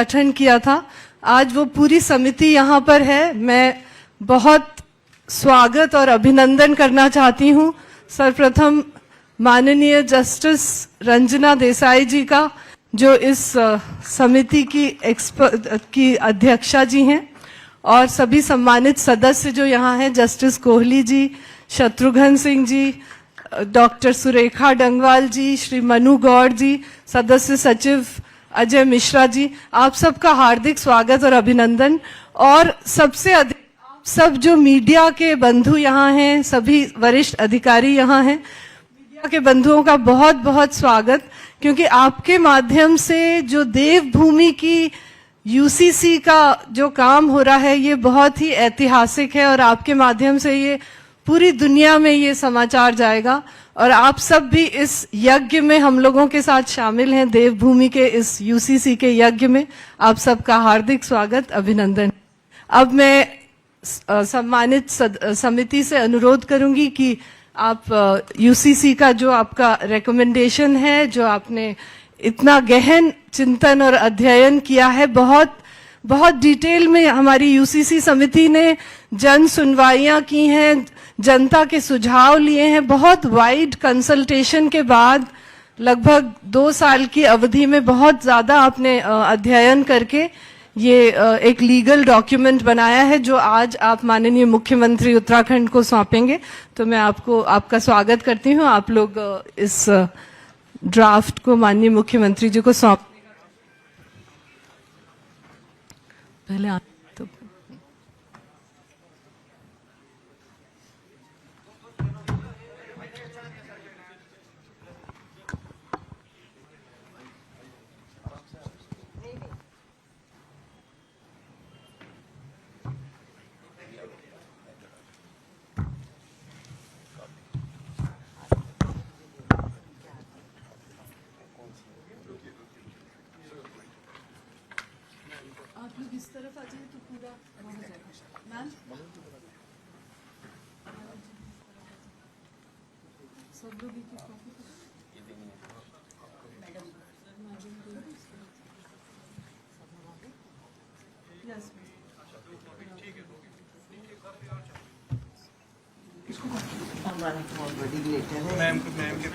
गठन किया था, आज वो पूरी समिति यहाँ पर है। मैं बहुत स्वागत और अभिनंदन करना चाहती हूँ सर्वप्रथम माननीय जस्टिस रंजना देसाई जी का, जो इस समिति की अध्यक्षा जी हैं, और सभी सम्मानित सदस्य जो यहाँ हैं, जस्टिस कोहली जी, शत्रुघ्न सिंह जी, डॉक्टर सुरेखा डंगवाल जी, श्री मनु गौड़ जी, सदस्य सचिव अजय मिश्रा जी, आप सबका हार्दिक स्वागत और अभिनंदन। और सबसे अधिक आप सब जो मीडिया के बंधु यहाँ हैं, सभी वरिष्ठ अधिकारी यहाँ हैं, मीडिया के बंधुओं का बहुत बहुत स्वागत, क्योंकि आपके माध्यम से जो देवभूमि की यूसीसी का जो काम हो रहा है ये बहुत ही ऐतिहासिक है, और आपके माध्यम से ये पूरी दुनिया में ये समाचार जाएगा। और आप सब भी इस यज्ञ में हम लोगों के साथ शामिल हैं, देवभूमि के इस यूसीसी के यज्ञ में आप सबका हार्दिक स्वागत, अभिनंदन। अब मैं सम्मानित समिति से अनुरोध करूंगी कि आप यूसीसी का जो आपका रिकमेंडेशन है, जो आपने इतना गहन चिंतन और अध्ययन किया है, बहुत बहुत डिटेल में हमारी यूसीसी समिति ने जन सुनवाइयां की हैं, जनता के सुझाव लिए हैं, बहुत वाइड कंसल्टेशन के बाद लगभग 2 साल की अवधि में बहुत ज्यादा आपने अध्ययन करके ये एक लीगल डॉक्यूमेंट बनाया है, जो आज आप माननीय मुख्यमंत्री उत्तराखंड को सौंपेंगे। तो मैं आपका स्वागत करती हूँ। आप लोग इस ड्राफ्ट को माननीय मुख्यमंत्री जी को सौंप पहले तो आप लोग इस तरफ आ जाइए तो पूरा हो जाएगा। मैम सब लोग एक कॉपी मैम के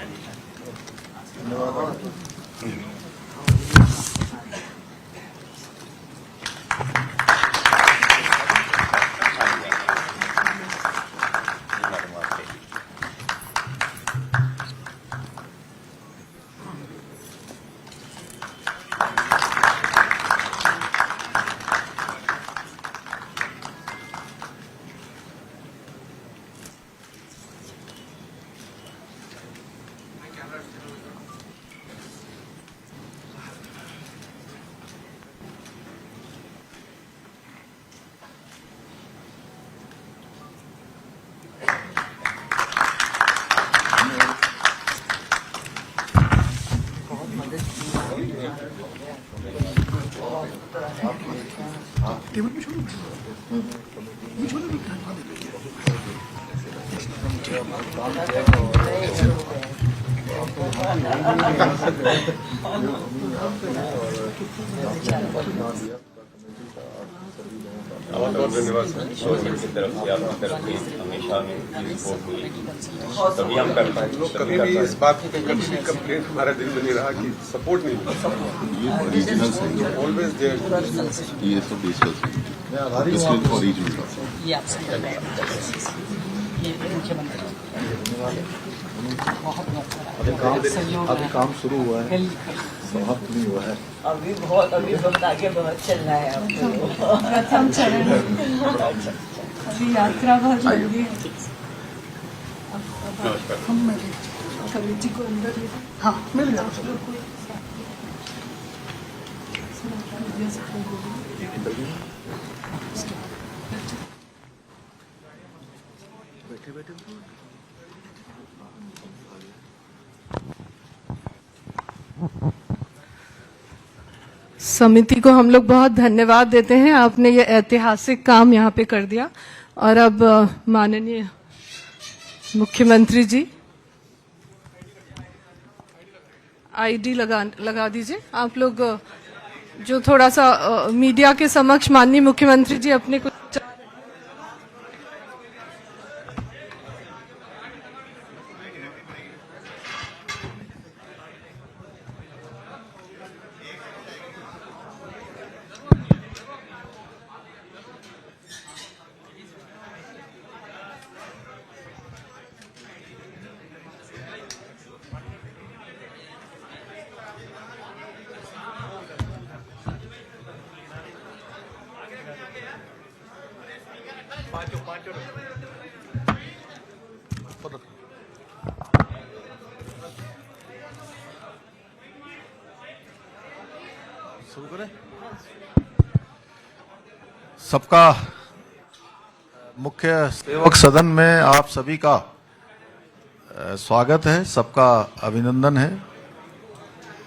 टेबल पे छोड़ो, धन्यवाद गवर्नमेंट की तरफ से आपकी तरफ से हमेशा रिपोर्ट हुई, तभी हम कर पाए। कभी भी इस बात की कंप्लेंट हमारा दिल में नहीं रहा कि सपोर्ट नहीं मिला। Always there. ये सब डिजिटल ओरिजिनल अभी काम शुरू हुआ है, समाप्त नहीं हुआ है। अभी बहुत आगे बहुत चल रहा है। प्रथम चरण अभी यात्रा बहुत लंबी है। हम कमेटी को अंदर ले, हाँ मिल गया। बैठे बैठे समिति को हम लोग बहुत धन्यवाद देते हैं, आपने ये ऐतिहासिक काम यहाँ पे कर दिया। और अब माननीय मुख्यमंत्री जी आईडी लगा दीजिए। आप लोग जो थोड़ा सा मीडिया के समक्ष माननीय मुख्यमंत्री जी अपने कुछ सबका मुख्य सेवक सदन में आप सभी का स्वागत है, सबका अभिनंदन है।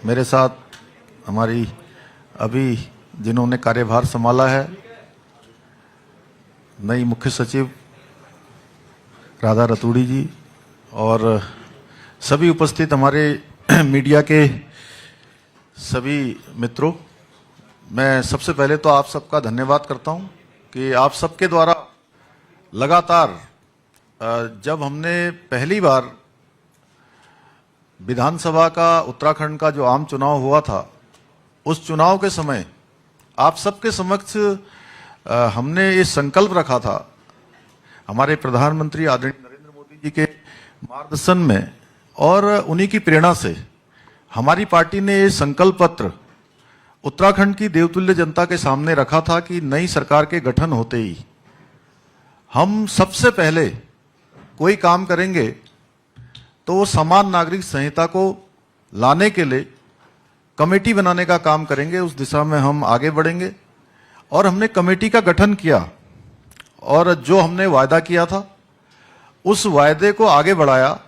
मेरे साथ हमारी अभी जिन्होंने कार्यभार संभाला है नई मुख्य सचिव राधा रतूड़ी जी और सभी उपस्थित हमारे मीडिया के सभी मित्रों, मैं सबसे पहले तो आप सबका धन्यवाद करता हूं कि आप सबके द्वारा लगातार जब हमने पहली बार विधानसभा का उत्तराखंड का जो आम चुनाव हुआ था, उस चुनाव के समय आप सबके समक्ष हमने ये संकल्प रखा था, हमारे प्रधानमंत्री आदरणीय नरेंद्र मोदी जी के मार्गदर्शन में और उन्हीं की प्रेरणा से हमारी पार्टी ने ये संकल्प पत्र उत्तराखंड की देवतुल्य जनता के सामने रखा था कि नई सरकार के गठन होते ही हम सबसे पहले कोई काम करेंगे तो वो समान नागरिक संहिता को लाने के लिए कमेटी बनाने का काम करेंगे। उस दिशा में हम आगे बढ़ेंगे और हमने कमेटी का गठन किया और जो हमने वायदा किया था उस वायदे को आगे बढ़ाया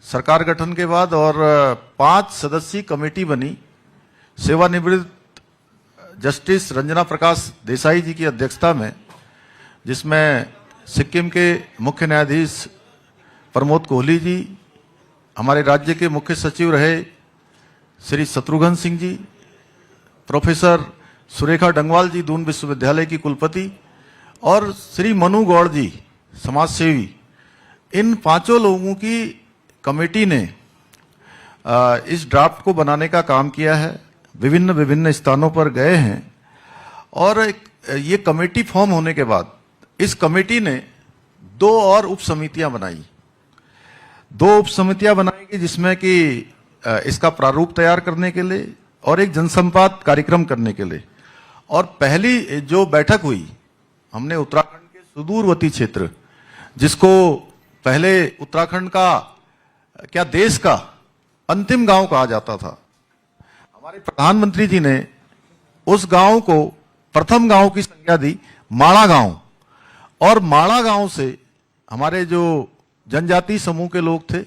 सरकार गठन के बाद और 5 सदस्यीय कमेटी बनी सेवानिवृत्त जस्टिस रंजना प्रकाश देसाई जी की अध्यक्षता में, जिसमें सिक्किम के मुख्य न्यायाधीश प्रमोद कोहली जी, हमारे राज्य के मुख्य सचिव रहे श्री शत्रुघ्न सिंह जी, प्रोफेसर सुरेखा डंगवाल जी दून विश्वविद्यालय की कुलपति और श्री मनु गौड़ जी समाजसेवी, इन 5 लोगों की कमेटी ने इस ड्राफ्ट को बनाने का काम किया है। विभिन्न स्थानों पर गए हैं और ये कमेटी फॉर्म होने के बाद इस कमेटी ने 2 और उप समितियां बनाई। 2 उप समितियां बनाएगी जिसमें कि इसका प्रारूप तैयार करने के लिए और एक जनसंवाद कार्यक्रम करने के लिए। और पहली जो बैठक हुई, हमने उत्तराखंड के सुदूरवर्ती क्षेत्र, जिसको पहले उत्तराखंड का क्या देश का अंतिम गांव कहा जाता था, हमारे प्रधानमंत्री जी ने उस गांव को प्रथम गांव की संज्ञा दी माणा गांव, और माणा गांव से हमारे जो जनजातीय समूह के लोग थे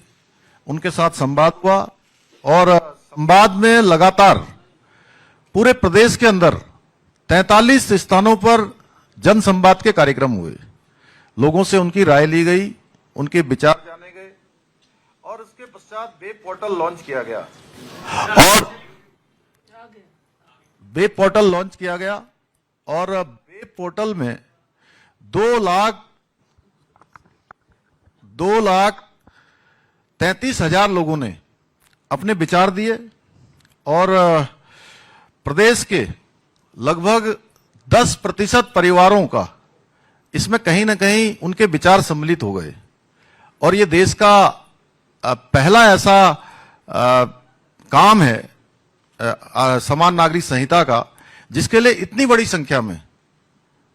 उनके साथ संवाद हुआ और संवाद में लगातार पूरे प्रदेश के अंदर 43 स्थानों पर जन संवाद के कार्यक्रम हुए। लोगों से उनकी राय ली गई, उनके विचार जाने गए और उसके पश्चात वेब पोर्टल लॉन्च किया गया और वेब पोर्टल में 2,33,000 लोगों ने अपने विचार दिए और प्रदेश के लगभग 10% परिवारों का इसमें कहीं ना कहीं उनके विचार सम्मिलित हो गए। और ये देश का पहला ऐसा काम है समान नागरिक संहिता का, जिसके लिए इतनी बड़ी संख्या में,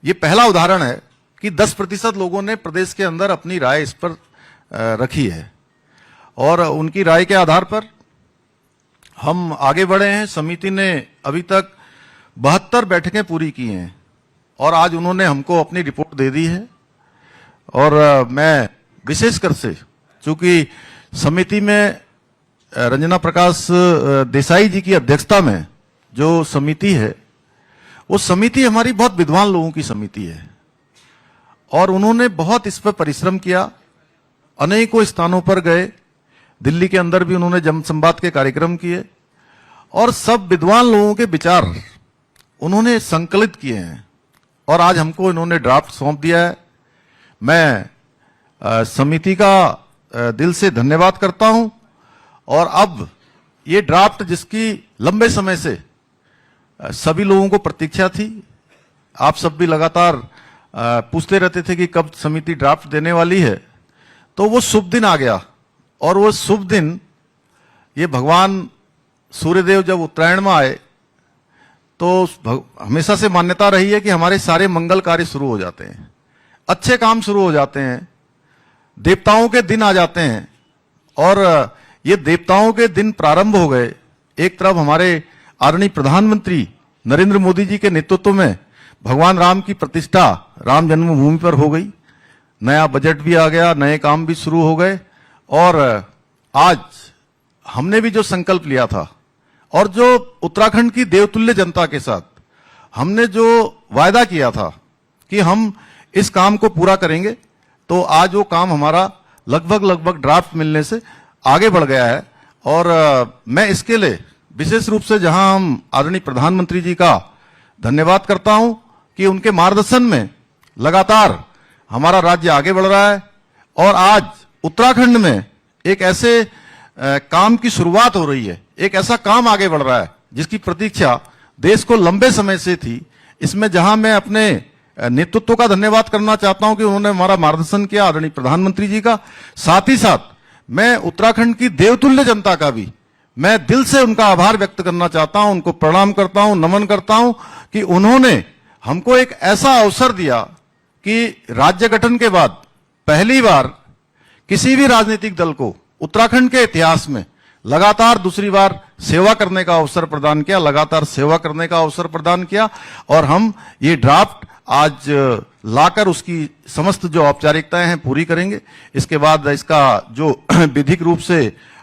ये पहला उदाहरण है कि 10% लोगों ने प्रदेश के अंदर अपनी राय इस पर रखी है और उनकी राय के आधार पर हम आगे बढ़े हैं। समिति ने अभी तक 72 बैठकें पूरी की हैं और आज उन्होंने हमको अपनी रिपोर्ट दे दी है। और मैं विशेषकर से, चूंकि समिति में रंजना प्रकाश देसाई जी की अध्यक्षता में जो समिति है, वो समिति हमारी बहुत विद्वान लोगों की समिति है और उन्होंने बहुत इस पर परिश्रम किया। अनेकों स्थानों पर गए, दिल्ली के अंदर भी उन्होंने जनसंवाद के कार्यक्रम किए और सब विद्वान लोगों के विचार उन्होंने संकलित किए हैं और आज हमको इन्होंने ड्राफ्ट सौंप दिया है। मैं समिति का दिल से धन्यवाद करता हूं। और अब ये ड्राफ्ट जिसकी लंबे समय से सभी लोगों को प्रतीक्षा थी, आप सब भी लगातार पूछते रहते थे कि कब समिति ड्राफ्ट देने वाली है, तो वो शुभ दिन आ गया। और वो शुभ दिन, ये भगवान सूर्यदेव जब उत्तरायण में आए तो हमेशा से मान्यता रही है कि हमारे सारे मंगल कार्य शुरू हो जाते हैं, अच्छे काम शुरू हो जाते हैं, देवताओं के दिन आ जाते हैं। और ये देवताओं के दिन प्रारंभ हो गए। एक तरफ हमारे आदरणीय प्रधानमंत्री नरेंद्र मोदी जी के नेतृत्व में भगवान राम की प्रतिष्ठा राम जन्मभूमि पर हो गई, नया बजट भी आ गया, नए काम भी शुरू हो गए। और आज हमने भी जो संकल्प लिया था और जो उत्तराखंड की देवतुल्य जनता के साथ हमने जो वायदा किया था कि हम इस काम को पूरा करेंगे, तो आज वो काम हमारा लगभग ड्राफ्ट मिलने से आगे बढ़ गया है। और मैं इसके लिए विशेष रूप से जहां हम आदरणीय प्रधानमंत्री जी का धन्यवाद करता हूं कि उनके मार्गदर्शन में लगातार हमारा राज्य आगे बढ़ रहा है। और आज उत्तराखंड में एक ऐसे काम की शुरुआत हो रही है, एक ऐसा काम आगे बढ़ रहा है जिसकी प्रतीक्षा देश को लंबे समय से थी। इसमें जहां मैं अपने नेतृत्व का धन्यवाद करना चाहता हूं कि उन्होंने हमारा मार्गदर्शन किया, आदरणीय प्रधानमंत्री जी का, साथ ही साथ मैं उत्तराखंड की देवतुल्य जनता का भी मैं दिल से उनका आभार व्यक्त करना चाहता हूं, उनको प्रणाम करता हूं, नमन करता हूं कि उन्होंने हमको एक ऐसा अवसर दिया कि राज्य गठन के बाद पहली बार किसी भी राजनीतिक दल को उत्तराखंड के इतिहास में लगातार दूसरी बार सेवा करने का अवसर प्रदान किया, लगातार सेवा करने का अवसर प्रदान किया। और हम ये ड्राफ्ट आज लाकर उसकी समस्त जो औपचारिकताएं हैं पूरी करेंगे। इसके बाद इसका जो विधिक रूप से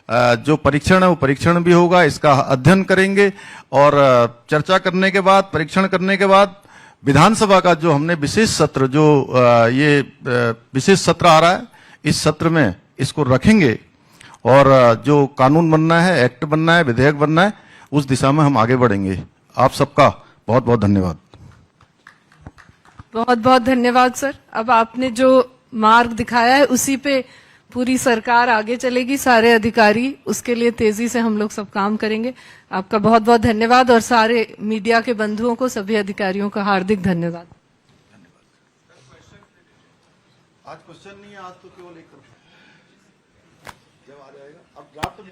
जो परीक्षण है वो परीक्षण भी होगा, इसका अध्ययन करेंगे और चर्चा करने के बाद, परीक्षण करने के बाद विधानसभा का जो हमने विशेष सत्र, जो ये विशेष सत्र आ रहा है, इस सत्र में इसको रखेंगे और जो कानून बनना है, एक्ट बनना है, विधेयक बनना है, उस दिशा में हम आगे बढ़ेंगे। आप सबका बहुत बहुत धन्यवाद। बहुत बहुत धन्यवाद सर। अब आपने जो मार्ग दिखाया है उसी पे पूरी सरकार आगे चलेगी, सारे अधिकारी, उसके लिए तेजी से हम लोग सब काम करेंगे। आपका बहुत बहुत धन्यवाद और सारे मीडिया के बंधुओं को, सभी अधिकारियों का हार्दिक धन्यवाद। आज क्वेश्चन नहीं है, आज तो केवल एक जब आ जाएगा। अब ड्राफ्ट मिला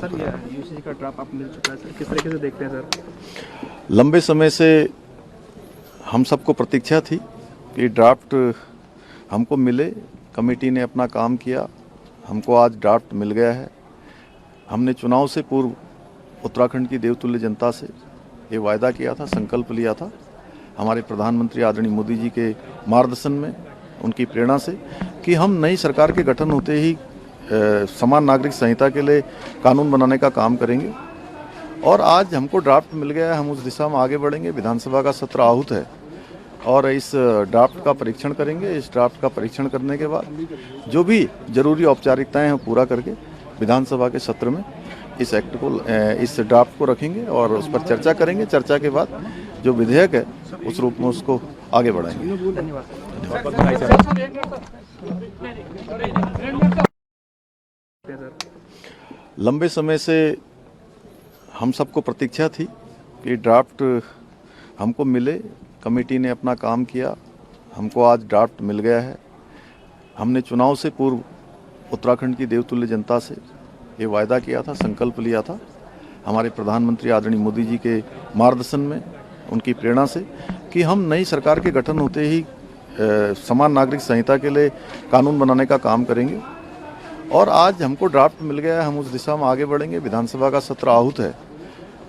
सर, ये यूसीसी का ड्राफ्ट आप मिल चुका है सर, किस तरीके से देखते हैं सर? लंबे समय से हम सबको प्रतीक्षा थी कि ड्राफ्ट हमको मिले। कमेटी ने अपना काम किया, हमको आज ड्राफ्ट मिल गया है। हमने चुनाव से पूर्व उत्तराखंड की देवतुल्य जनता से ये वायदा किया था, संकल्प लिया था, हमारे प्रधानमंत्री आदरणीय मोदी जी के मार्गदर्शन में, उनकी प्रेरणा से, कि हम नई सरकार के गठन होते ही समान नागरिक संहिता के लिए कानून बनाने का काम करेंगे। और आज हमको ड्राफ्ट मिल गया है, हम उस दिशा में आगे बढ़ेंगे। विधानसभा का सत्र आहूत है और इस ड्राफ्ट का परीक्षण करेंगे। इस ड्राफ्ट का परीक्षण करने के बाद जो भी जरूरी औपचारिकताएं हैं पूरा करके विधानसभा के सत्र में इस एक्ट को, इस ड्राफ्ट को रखेंगे और उस पर चर्चा करेंगे। चर्चा के बाद जो विधेयक है उस रूप में उसको आगे बढ़ाएंगे। लंबे समय से हम सबको प्रतीक्षा थी कि ड्राफ्ट हमको मिले। कमेटी ने अपना काम किया, हमको आज ड्राफ्ट मिल गया है। हमने चुनाव से पूर्व उत्तराखंड की देवतुल्य जनता से ये वायदा किया था, संकल्प लिया था, हमारे प्रधानमंत्री आदरणीय मोदी जी के मार्गदर्शन में, उनकी प्रेरणा से, कि हम नई सरकार के गठन होते ही समान नागरिक संहिता के लिए कानून बनाने का काम करेंगे। और आज हमको ड्राफ्ट मिल गया है, हम उस दिशा में आगे बढ़ेंगे। विधानसभा का सत्र आहूत है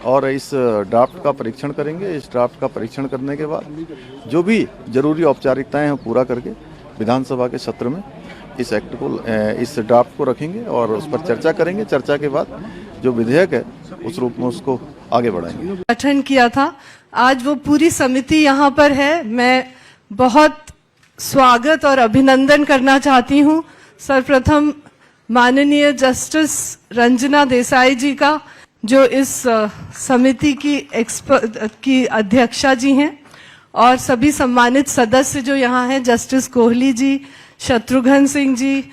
और इस ड्राफ्ट का परीक्षण करेंगे। इस ड्राफ्ट का परीक्षण करने के बाद जो भी जरूरी औपचारिकताएं हैं पूरा करके विधानसभा के सत्र में इस एक्ट को, इस ड्राफ्ट को रखेंगे और उस पर चर्चा करेंगे। चर्चा के बाद जो विधेयक है उस रूप में उसको आगे बढ़ाएंगे। गठन किया था, आज वो पूरी समिति यहाँ पर है। मैं बहुत स्वागत और अभिनंदन करना चाहती हूँ सर्वप्रथम माननीय जस्टिस रंजना देसाई जी का, जो इस समिति की अध्यक्षा जी हैं, और सभी सम्मानित सदस्य जो यहाँ हैं, जस्टिस कोहली जी, शत्रुघ्न सिंह जी,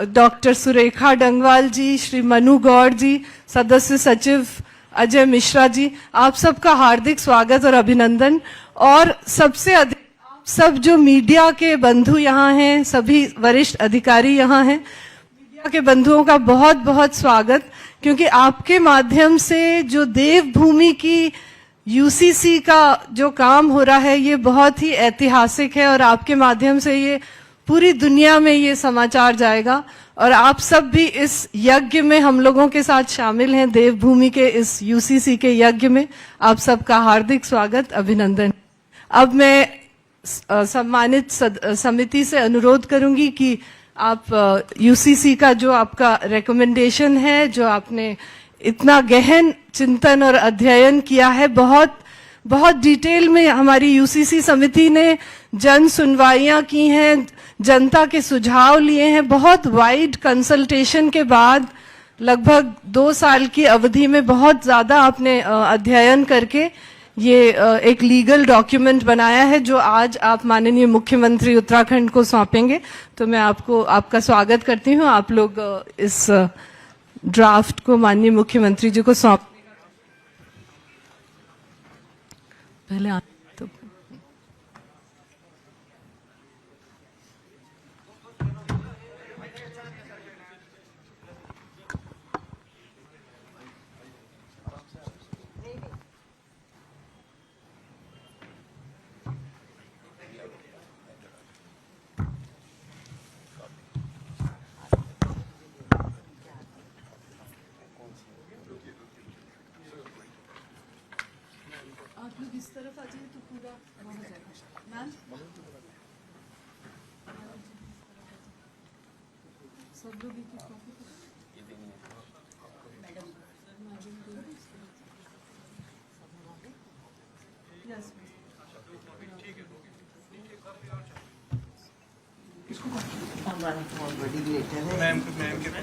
डॉक्टर सुरेखा डंगवाल जी, श्री मनु गौड़ जी, सदस्य सचिव अजय मिश्रा जी, आप सबका हार्दिक स्वागत और अभिनंदन। और सबसे अधिक सब जो मीडिया के बंधु यहाँ हैं, सभी वरिष्ठ अधिकारी यहाँ हैं, मीडिया के बंधुओं का बहुत बहुत स्वागत, क्योंकि आपके माध्यम से जो देवभूमि की यूसीसी का जो काम हो रहा है ये बहुत ही ऐतिहासिक है, और आपके माध्यम से ये पूरी दुनिया में ये समाचार जाएगा। और आप सब भी इस यज्ञ में हम लोगों के साथ शामिल हैं, देवभूमि के इस यूसीसी के यज्ञ में आप सबका हार्दिक स्वागत, अभिनंदन। अब मैं सम्मानित समिति से अनुरोध करूंगी कि आप यूसीसी का जो आपका रिकमेंडेशन है, जो आपने इतना गहन चिंतन और अध्ययन किया है, बहुत डिटेल में हमारी यूसीसी समिति ने जन सुनवाइयां की हैं, जनता के सुझाव लिए हैं, बहुत वाइड कंसल्टेशन के बाद लगभग 2 साल की अवधि में बहुत ज्यादा आपने अध्ययन करके ये एक लीगल डॉक्यूमेंट बनाया है, जो आज आप माननीय मुख्यमंत्री उत्तराखंड को सौंपेंगे। तो मैं आपका स्वागत करती हूँ। आप लोग इस ड्राफ्ट को माननीय मुख्यमंत्री जी को सौंप पहले तो आप लोग इस तरफ आ जाइए तो पूरा हो जाएगा। मैम सब लोग एक कॉपी यस हमारा ऑलरेडी लेटर है।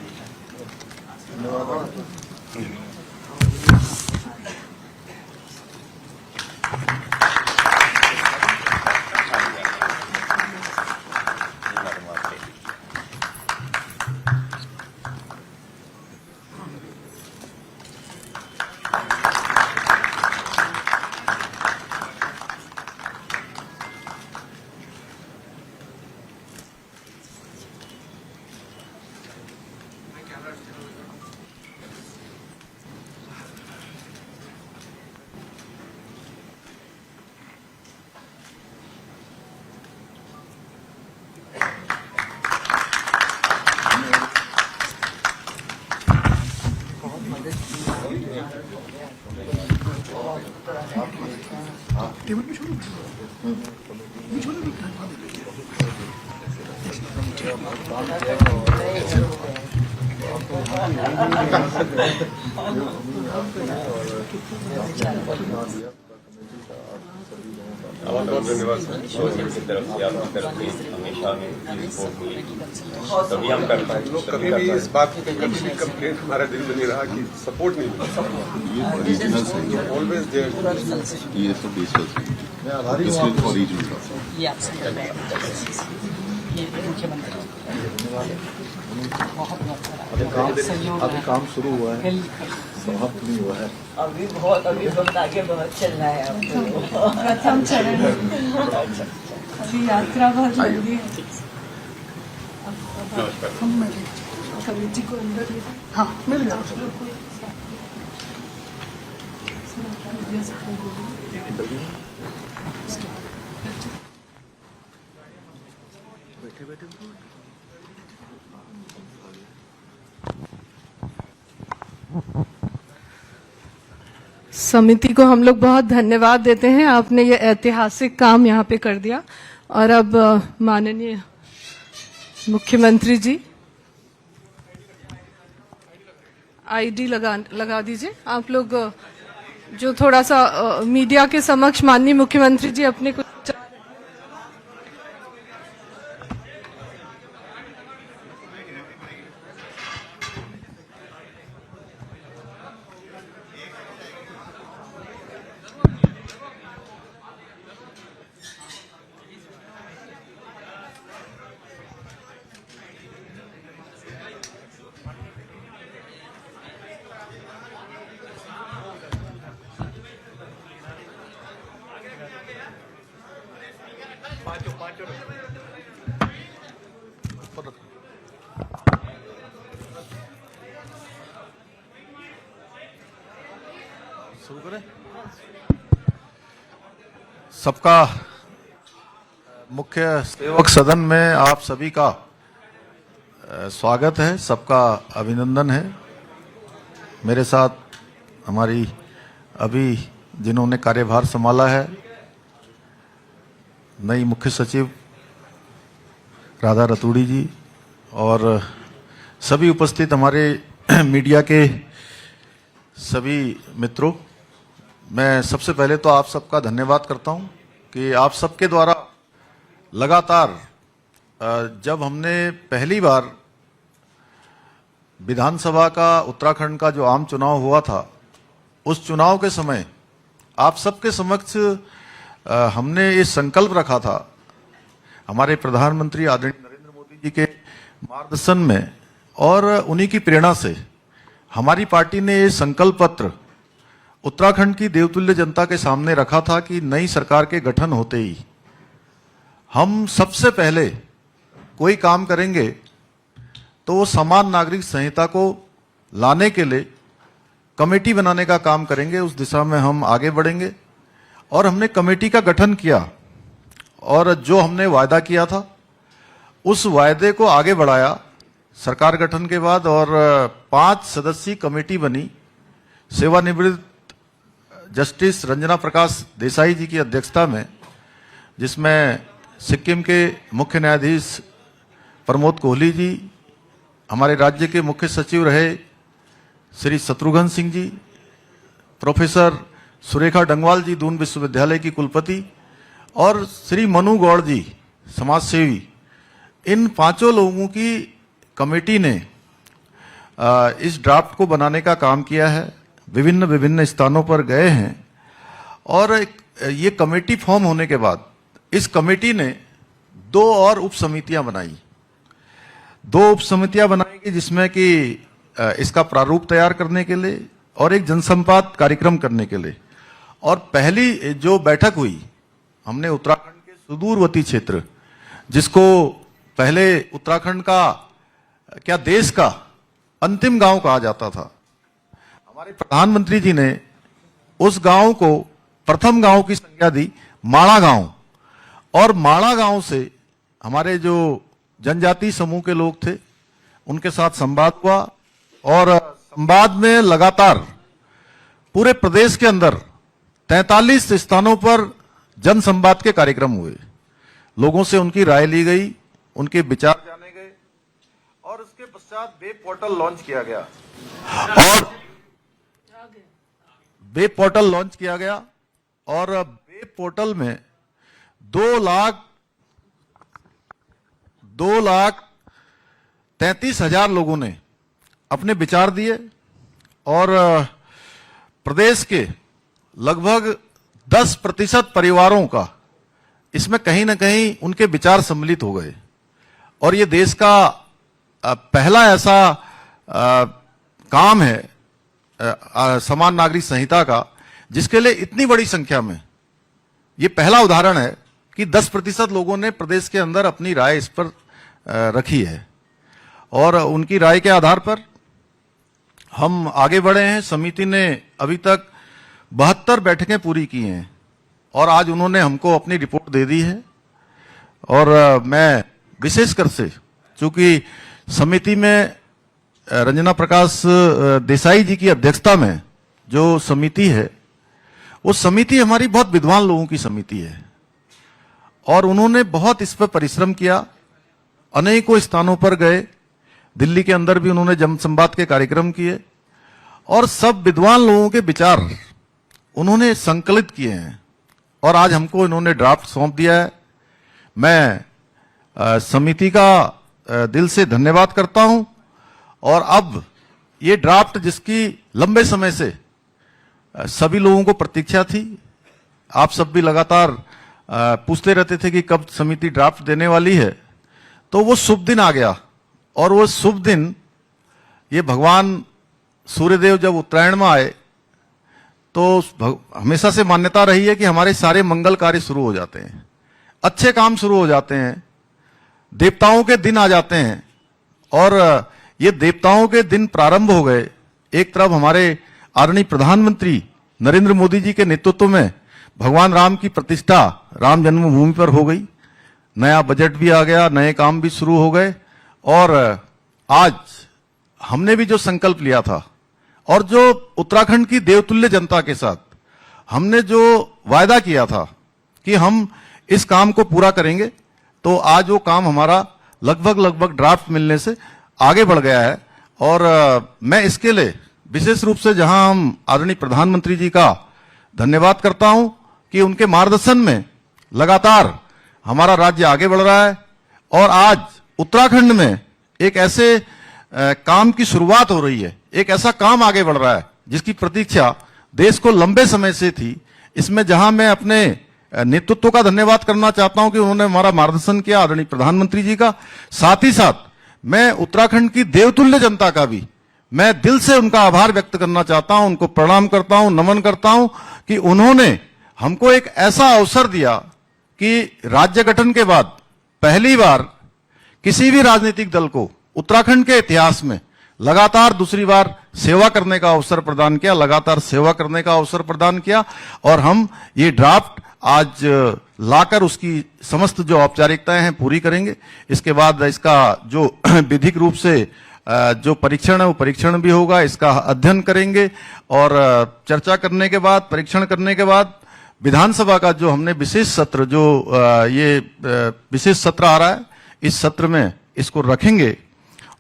बहुत धन्यवाद सर। गवर्नमेंट की तरफ से आपकी तरफ से हमेशा हमें रिपोर्ट मिली, तभी हम कर पाए। लोग कभी भी इस बात की कभी भी कंप्लेन हमारे दिल में नहीं रहा कि सपोर्ट नहीं मिला। Always there. ये तो डिजिटल ओरिजिनल ये आपसे ये मुख्यमंत्री बहुत सहयोग अभी काम शुरू हुआ है, समाप्त नहीं हुआ है। अभी बहुत आगे बहुत चल रहा है आपको। प्रथम चरण अभी यात्रा बहुत लंबी है। हम कमेटी को अंदर हाँ मिल रहा समिति को हम लोग बहुत धन्यवाद देते हैं, आपने ये ऐतिहासिक काम यहाँ पे कर दिया। और अब माननीय मुख्यमंत्री जी आईडी लगा दीजिए आप लोग। जो थोड़ा सा मीडिया के समक्ष माननीय मुख्यमंत्री जी अपने कुछ शुरू करें। सबका मुख्य सेवक सदन में आप सभी का स्वागत है, सबका अभिनंदन है। मेरे साथ हमारी अभी जिन्होंने कार्यभार संभाला है नई मुख्य सचिव राधा रतूड़ी जी और सभी उपस्थित हमारे मीडिया के सभी मित्रों, मैं सबसे पहले तो आप सबका धन्यवाद करता हूं कि आप सबके द्वारा लगातार जब हमने पहली बार विधानसभा का उत्तराखंड का जो आम चुनाव हुआ था, उस चुनाव के समय आप सबके समक्ष हमने ये संकल्प रखा था, हमारे प्रधानमंत्री आदरणीय नरेंद्र मोदी जी के मार्गदर्शन में और उन्हीं की प्रेरणा से हमारी पार्टी ने ये संकल्प पत्र उत्तराखंड की देवतुल्य जनता के सामने रखा था कि नई सरकार के गठन होते ही हम सबसे पहले कोई काम करेंगे तो वो समान नागरिक संहिता को लाने के लिए कमेटी बनाने का काम करेंगे। उस दिशा में हम आगे बढ़ेंगे और हमने कमेटी का गठन किया और जो हमने वायदा किया था उस वायदे को आगे बढ़ाया सरकार गठन के बाद और 5 सदस्यीय कमेटी बनी। सेवानिवृत्त जस्टिस रंजना प्रकाश देसाई जी की अध्यक्षता में, जिसमें सिक्किम के मुख्य न्यायाधीश प्रमोद कोहली जी, हमारे राज्य के मुख्य सचिव रहे श्री शत्रुघ्न सिंह जी, प्रोफेसर सुरेखा डंगवाल जी दून विश्वविद्यालय की कुलपति और श्री मनु गौड़ जी समाजसेवी, इन 5 लोगों की कमेटी ने इस ड्राफ्ट को बनाने का काम किया है। विभिन्न स्थानों पर गए हैं और ये कमेटी फॉर्म होने के बाद इस कमेटी ने 2 और उप समितियां बनाई। 2 उप समितियां बनाई जिसमें कि इसका प्रारूप तैयार करने के लिए और एक जनसंवाद कार्यक्रम करने के लिए। और पहली जो बैठक हुई, हमने उत्तराखंड के सुदूरवर्ती क्षेत्र, जिसको पहले उत्तराखंड का क्या देश का अंतिम गांव कहा जाता था, हमारे प्रधानमंत्री जी ने उस गांव को प्रथम गांव की संज्ञा दी माणा गांव। और माणा गांव से हमारे जो जनजातीय समूह के लोग थे उनके साथ संवाद हुआ और संवाद में लगातार पूरे प्रदेश के अंदर 43 स्थानों पर जन संवाद के कार्यक्रम हुए। लोगों से उनकी राय ली गई, उनके विचार जाने गए और उसके पश्चात वेब पोर्टल लॉन्च किया गया और वेब पोर्टल लॉन्च किया गया और वेब पोर्टल में 2,33,000 लोगों ने अपने विचार दिए और प्रदेश के लगभग 10% परिवारों का इसमें कहीं ना कहीं उनके विचार सम्मिलित हो गए। और ये देश का पहला ऐसा काम है समान नागरिक संहिता का, जिसके लिए इतनी बड़ी संख्या में, ये पहला उदाहरण है कि 10% लोगों ने प्रदेश के अंदर अपनी राय इस पर रखी है और उनकी राय के आधार पर हम आगे बढ़े हैं। समिति ने अभी तक 72 बैठकें पूरी की हैं और आज उन्होंने हमको अपनी रिपोर्ट दे दी है। और मैं विशेषकर से, चूंकि समिति में रंजना प्रकाश देसाई जी की अध्यक्षता में जो समिति है, वो समिति हमारी बहुत विद्वान लोगों की समिति है और उन्होंने बहुत इस पर परिश्रम किया। अनेकों स्थानों पर गए, दिल्ली के अंदर भी उन्होंने जनसंवाद के कार्यक्रम किए और सब विद्वान लोगों के विचार उन्होंने संकलित किए हैं और आज हमको इन्होंने ड्राफ्ट सौंप दिया है। मैं समिति का दिल से धन्यवाद करता हूं और अब ये ड्राफ्ट जिसकी लंबे समय से सभी लोगों को प्रतीक्षा थी, आप सब भी लगातार पूछते रहते थे कि कब समिति ड्राफ्ट देने वाली है, तो वो शुभ दिन आ गया। और वो शुभ दिन ये भगवान सूर्यदेव जब उत्तरायण में आए तो हमेशा से मान्यता रही है कि हमारे सारे मंगल कार्य शुरू हो जाते हैं, अच्छे काम शुरू हो जाते हैं, देवताओं के दिन आ जाते हैं। और ये देवताओं के दिन प्रारंभ हो गए। एक तरफ हमारे आदरणीय प्रधानमंत्री नरेंद्र मोदी जी के नेतृत्व में भगवान राम की प्रतिष्ठा राम जन्मभूमि पर हो गई, नया बजट भी आ गया, नए काम भी शुरू हो गए। और आज हमने भी जो संकल्प लिया था और जो उत्तराखंड की देवतुल्य जनता के साथ हमने जो वायदा किया था कि हम इस काम को पूरा करेंगे, तो आज वो काम हमारा लगभग ड्राफ्ट मिलने से आगे बढ़ गया है। और मैं इसके लिए विशेष रूप से जहां हम आदरणीय प्रधानमंत्री जी का धन्यवाद करता हूं कि उनके मार्गदर्शन में लगातार हमारा राज्य आगे बढ़ रहा है और आज उत्तराखंड में एक ऐसे काम की शुरुआत हो रही है, एक ऐसा काम आगे बढ़ रहा है जिसकी प्रतीक्षा देश को लंबे समय से थी। इसमें जहां मैं अपने नेतृत्व का धन्यवाद करना चाहता हूं कि उन्होंने हमारा मार्गदर्शन किया, आदरणीय प्रधानमंत्री जी का, साथ ही साथ मैं उत्तराखंड की देवतुल्य जनता का भी मैं दिल से उनका आभार व्यक्त करना चाहता हूं, उनको प्रणाम करता हूं, नमन करता हूं कि उन्होंने हमको एक ऐसा अवसर दिया कि राज्य गठन के बाद पहली बार किसी भी राजनीतिक दल को उत्तराखंड के इतिहास में लगातार दूसरी बार सेवा करने का अवसर प्रदान किया, लगातार सेवा करने का अवसर प्रदान किया। और हम ये ड्राफ्ट आज लाकर उसकी समस्त जो औपचारिकताएं हैं पूरी करेंगे। इसके बाद इसका जो विधिक रूप से जो परीक्षण है वो परीक्षण भी होगा, इसका अध्ययन करेंगे और चर्चा करने के बाद, परीक्षण करने के बाद विधानसभा का जो हमने विशेष सत्र, जो ये विशेष सत्र आ रहा है, इस सत्र में इसको रखेंगे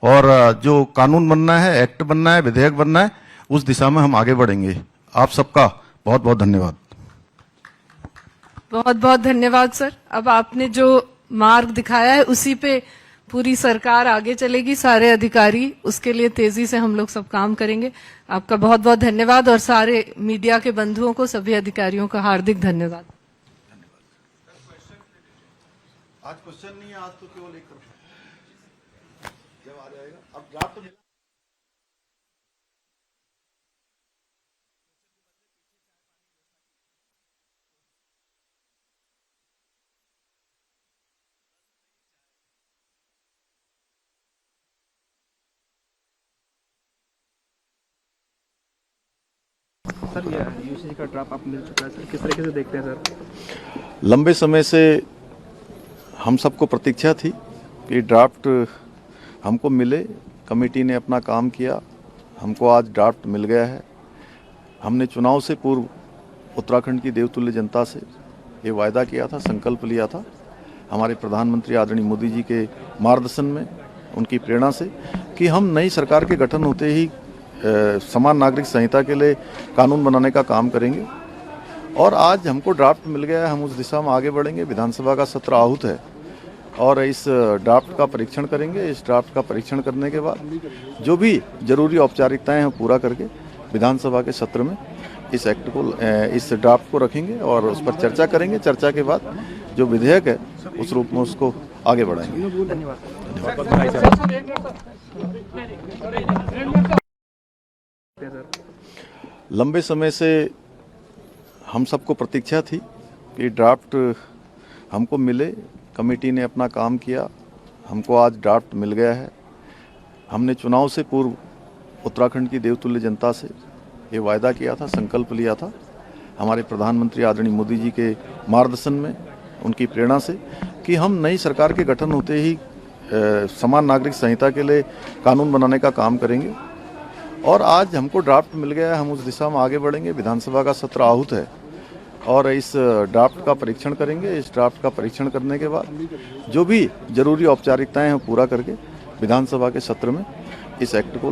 और जो कानून बनना है, एक्ट बनना है, विधेयक बनना है, उस दिशा में हम आगे बढ़ेंगे। आप सबका बहुत बहुत धन्यवाद। बहुत बहुत धन्यवाद सर। अब आपने जो मार्ग दिखाया है उसी पे पूरी सरकार आगे चलेगी, सारे अधिकारी उसके लिए तेजी से हम लोग सब काम करेंगे। आपका बहुत बहुत धन्यवाद और सारे मीडिया के बंधुओं को, सभी अधिकारियों का हार्दिक धन्यवाद। आज क्वेश्चन नहीं है, आज तो केवल एक जब आ जाएगा। अब ड्राफ्ट सर ये यूसीसी का ड्राफ्ट आप मिल चुका है सर, किस तरीके से देखते हैं सर? लंबे समय से हम सबको प्रतीक्षा थी कि ड्राफ्ट हमको मिले, कमेटी ने अपना काम किया, हमको आज ड्राफ्ट मिल गया है। हमने चुनाव से पूर्व उत्तराखंड की देवतुल्य जनता से ये वायदा किया था, संकल्प लिया था, हमारे प्रधानमंत्री आदरणीय मोदी जी के मार्गदर्शन में, उनकी प्रेरणा से, कि हम नई सरकार के गठन होते ही समान नागरिक संहिता के लिए कानून बनाने का काम करेंगे। और आज हमको ड्राफ्ट मिल गया है, हम उस दिशा में आगे बढ़ेंगे। विधानसभा का सत्र आहूत है और इस ड्राफ्ट का परीक्षण करेंगे। इस ड्राफ्ट का परीक्षण करने के बाद जो भी जरूरी औपचारिकताएं हैं पूरा करके विधानसभा के सत्र में इस एक्ट को, इस ड्राफ्ट को रखेंगे और उस पर चर्चा करेंगे। चर्चा के बाद जो विधेयक है उस रूप में उसको आगे बढ़ाएंगे। लंबे समय से हम सबको प्रतीक्षा थी कि ड्राफ्ट हमको मिले, कमेटी ने अपना काम किया, हमको आज ड्राफ्ट मिल गया है। हमने चुनाव से पूर्व उत्तराखंड की देवतुल्य जनता से ये वायदा किया था, संकल्प लिया था, हमारे प्रधानमंत्री आदरणीय मोदी जी के मार्गदर्शन में, उनकी प्रेरणा से, कि हम नई सरकार के गठन होते ही समान नागरिक संहिता के लिए कानून बनाने का काम करेंगे। और आज हमको ड्राफ्ट मिल गया है, हम उस दिशा में आगे बढ़ेंगे। विधानसभा का सत्र आहूत है और इस ड्राफ्ट का परीक्षण करेंगे। इस ड्राफ्ट का परीक्षण करने के बाद जो भी जरूरी औपचारिकताएं हैं पूरा करके विधानसभा के सत्र में इस एक्ट को,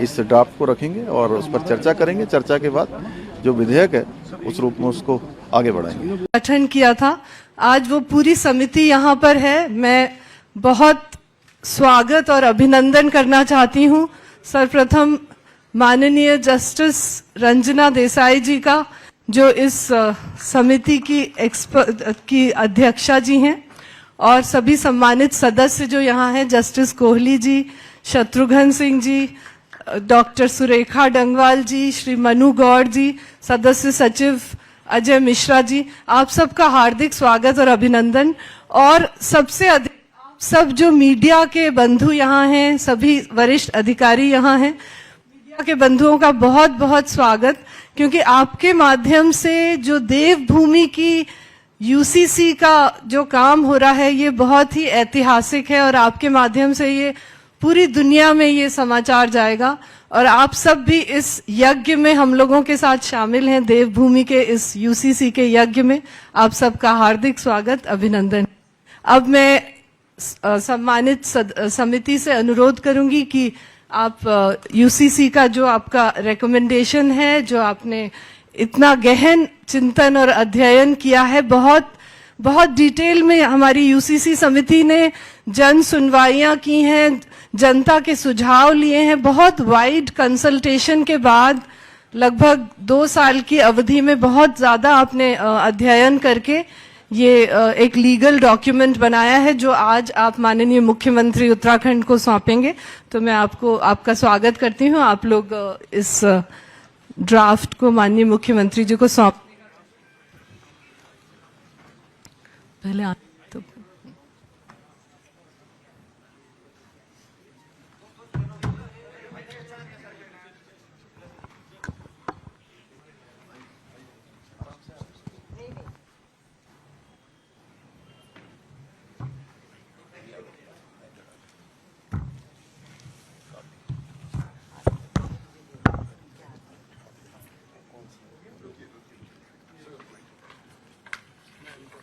इस ड्राफ्ट को रखेंगे और उस पर चर्चा करेंगे। चर्चा के बाद जो विधेयक है उस रूप में उसको आगे बढ़ाएंगे। गठन किया था, आज वो पूरी समिति यहाँ पर है। मैं बहुत स्वागत और अभिनंदन करना चाहती हूँ सर्वप्रथम माननीय जस्टिस रंजना देसाई जी का, जो इस समिति की अध्यक्षा जी हैं, और सभी सम्मानित सदस्य जो यहाँ हैं, जस्टिस कोहली जी, शत्रुघ्न सिंह जी, डॉक्टर सुरेखा डंगवाल जी, श्री मनु गौड़ जी, सदस्य सचिव अजय मिश्रा जी, आप सबका हार्दिक स्वागत और अभिनंदन। और सबसे अधिक आप सब जो मीडिया के बंधु यहाँ हैं, सभी वरिष्ठ अधिकारी यहाँ हैं, मीडिया के बंधुओं का बहुत बहुत स्वागत, क्योंकि आपके माध्यम से जो देवभूमि की यूसीसी का जो काम हो रहा है ये बहुत ही ऐतिहासिक है, और आपके माध्यम से ये पूरी दुनिया में ये समाचार जाएगा। और आप सब भी इस यज्ञ में हम लोगों के साथ शामिल हैं, देवभूमि के इस यूसीसी के यज्ञ में आप सबका हार्दिक स्वागत, अभिनंदन। अब मैं सम्मानित समिति से अनुरोध करूंगी कि आप यूसीसी का जो आपका रिकमेंडेशन है, जो आपने इतना गहन चिंतन और अध्ययन किया है, बहुत बहुत डिटेल में हमारी यूसीसी समिति ने जन सुनवाइयां की हैं, जनता के सुझाव लिए हैं, बहुत वाइड कंसल्टेशन के बाद लगभग 2 साल की अवधि में बहुत ज्यादा आपने अध्ययन करके ये एक लीगल डॉक्यूमेंट बनाया है, जो आज आप माननीय मुख्यमंत्री उत्तराखंड को सौंपेंगे। तो मैं आपका स्वागत करती हूँ। आप लोग इस ड्राफ्ट को माननीय मुख्यमंत्री जी को सौंप पहले तो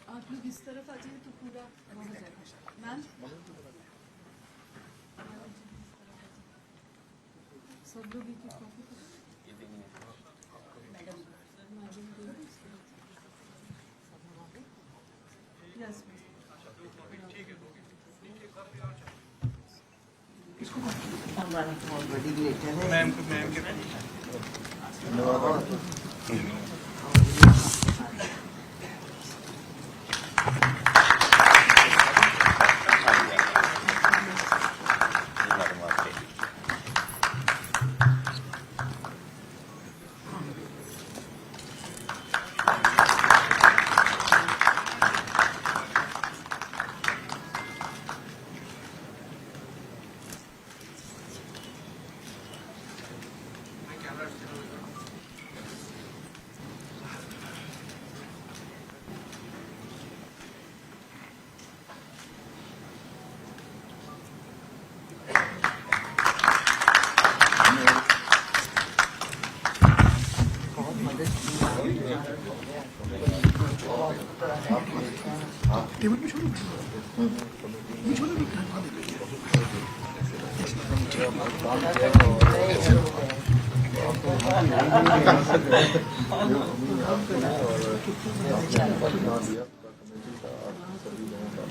आप लोग इस तरफ आ जाइए तो पूरा हो जाएगा। मैम सब लोग एक copy I'm running already later. Ma'am के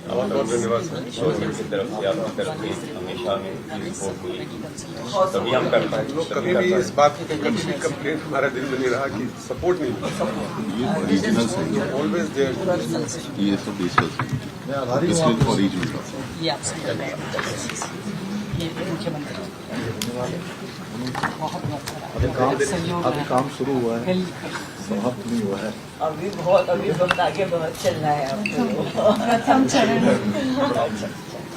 बहुत बहुत धन्यवाद सर। की तरफ से आपकी तरफ से हमेशा हमें रिपोर्ट मिली, तभी हम करते हैं। लोग कभी भी इस बात की कभी भी कंप्लेन हमारे दिल में नहीं रहा कि सपोर्ट नहीं मिला। ये ओरिजिनल है, ऑलवेज देयर। ये सब डिजिटल है, इसलिए ओरिजिनल ये आप सबका ये मुख्यमंत्री बहुत बहुत सहयोग अभी काम शुरू हुआ है, बिल्कुल समाप्त नहीं हुआ है। अभी वक्त आगे बहुत चलना है आपको। प्रथम चरण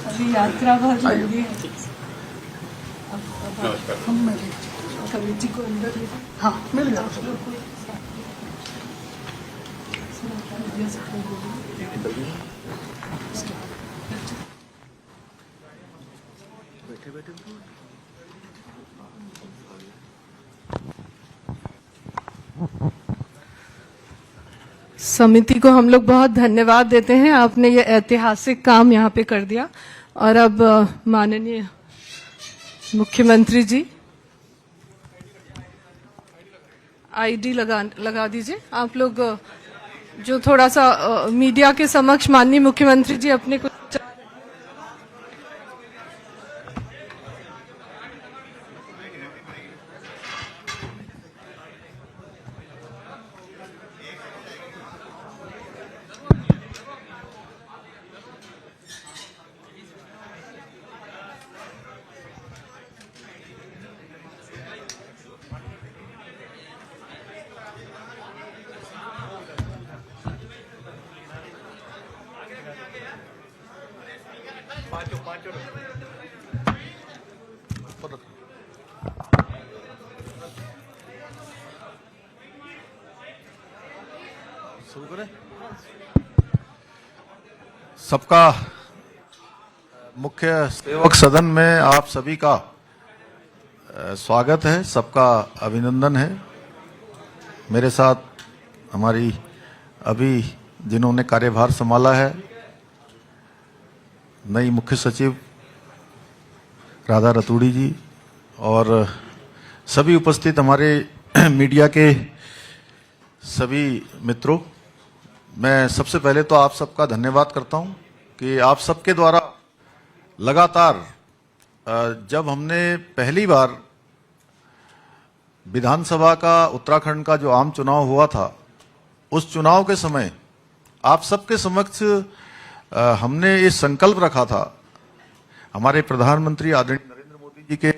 अभी यात्रा बहुत लंबी है। हम कमेटी को अंदर ले, हाँ मिल गया। समिति को हम लोग बहुत धन्यवाद देते हैं, आपने ये ऐतिहासिक काम यहाँ पे कर दिया। और अब माननीय मुख्यमंत्री जी आईडी लगा दीजिए आप लोग। जो थोड़ा सा मीडिया के समक्ष माननीय मुख्यमंत्री जी अपने कुछ शुरू करें। सबका मुख्य सेवक सदन में आप सभी का स्वागत है, सबका अभिनंदन है। मेरे साथ हमारी अभी जिन्होंने कार्यभार संभाला है नई मुख्य सचिव राधा रतूड़ी जी और सभी उपस्थित हमारे मीडिया के सभी मित्रों, मैं सबसे पहले तो आप सबका धन्यवाद करता हूं कि आप सबके द्वारा लगातार जब हमने पहली बार विधानसभा का उत्तराखंड का जो आम चुनाव हुआ था, उस चुनाव के समय आप सबके समक्ष हमने ये संकल्प रखा था, हमारे प्रधानमंत्री आदरणीय नरेंद्र मोदी जी के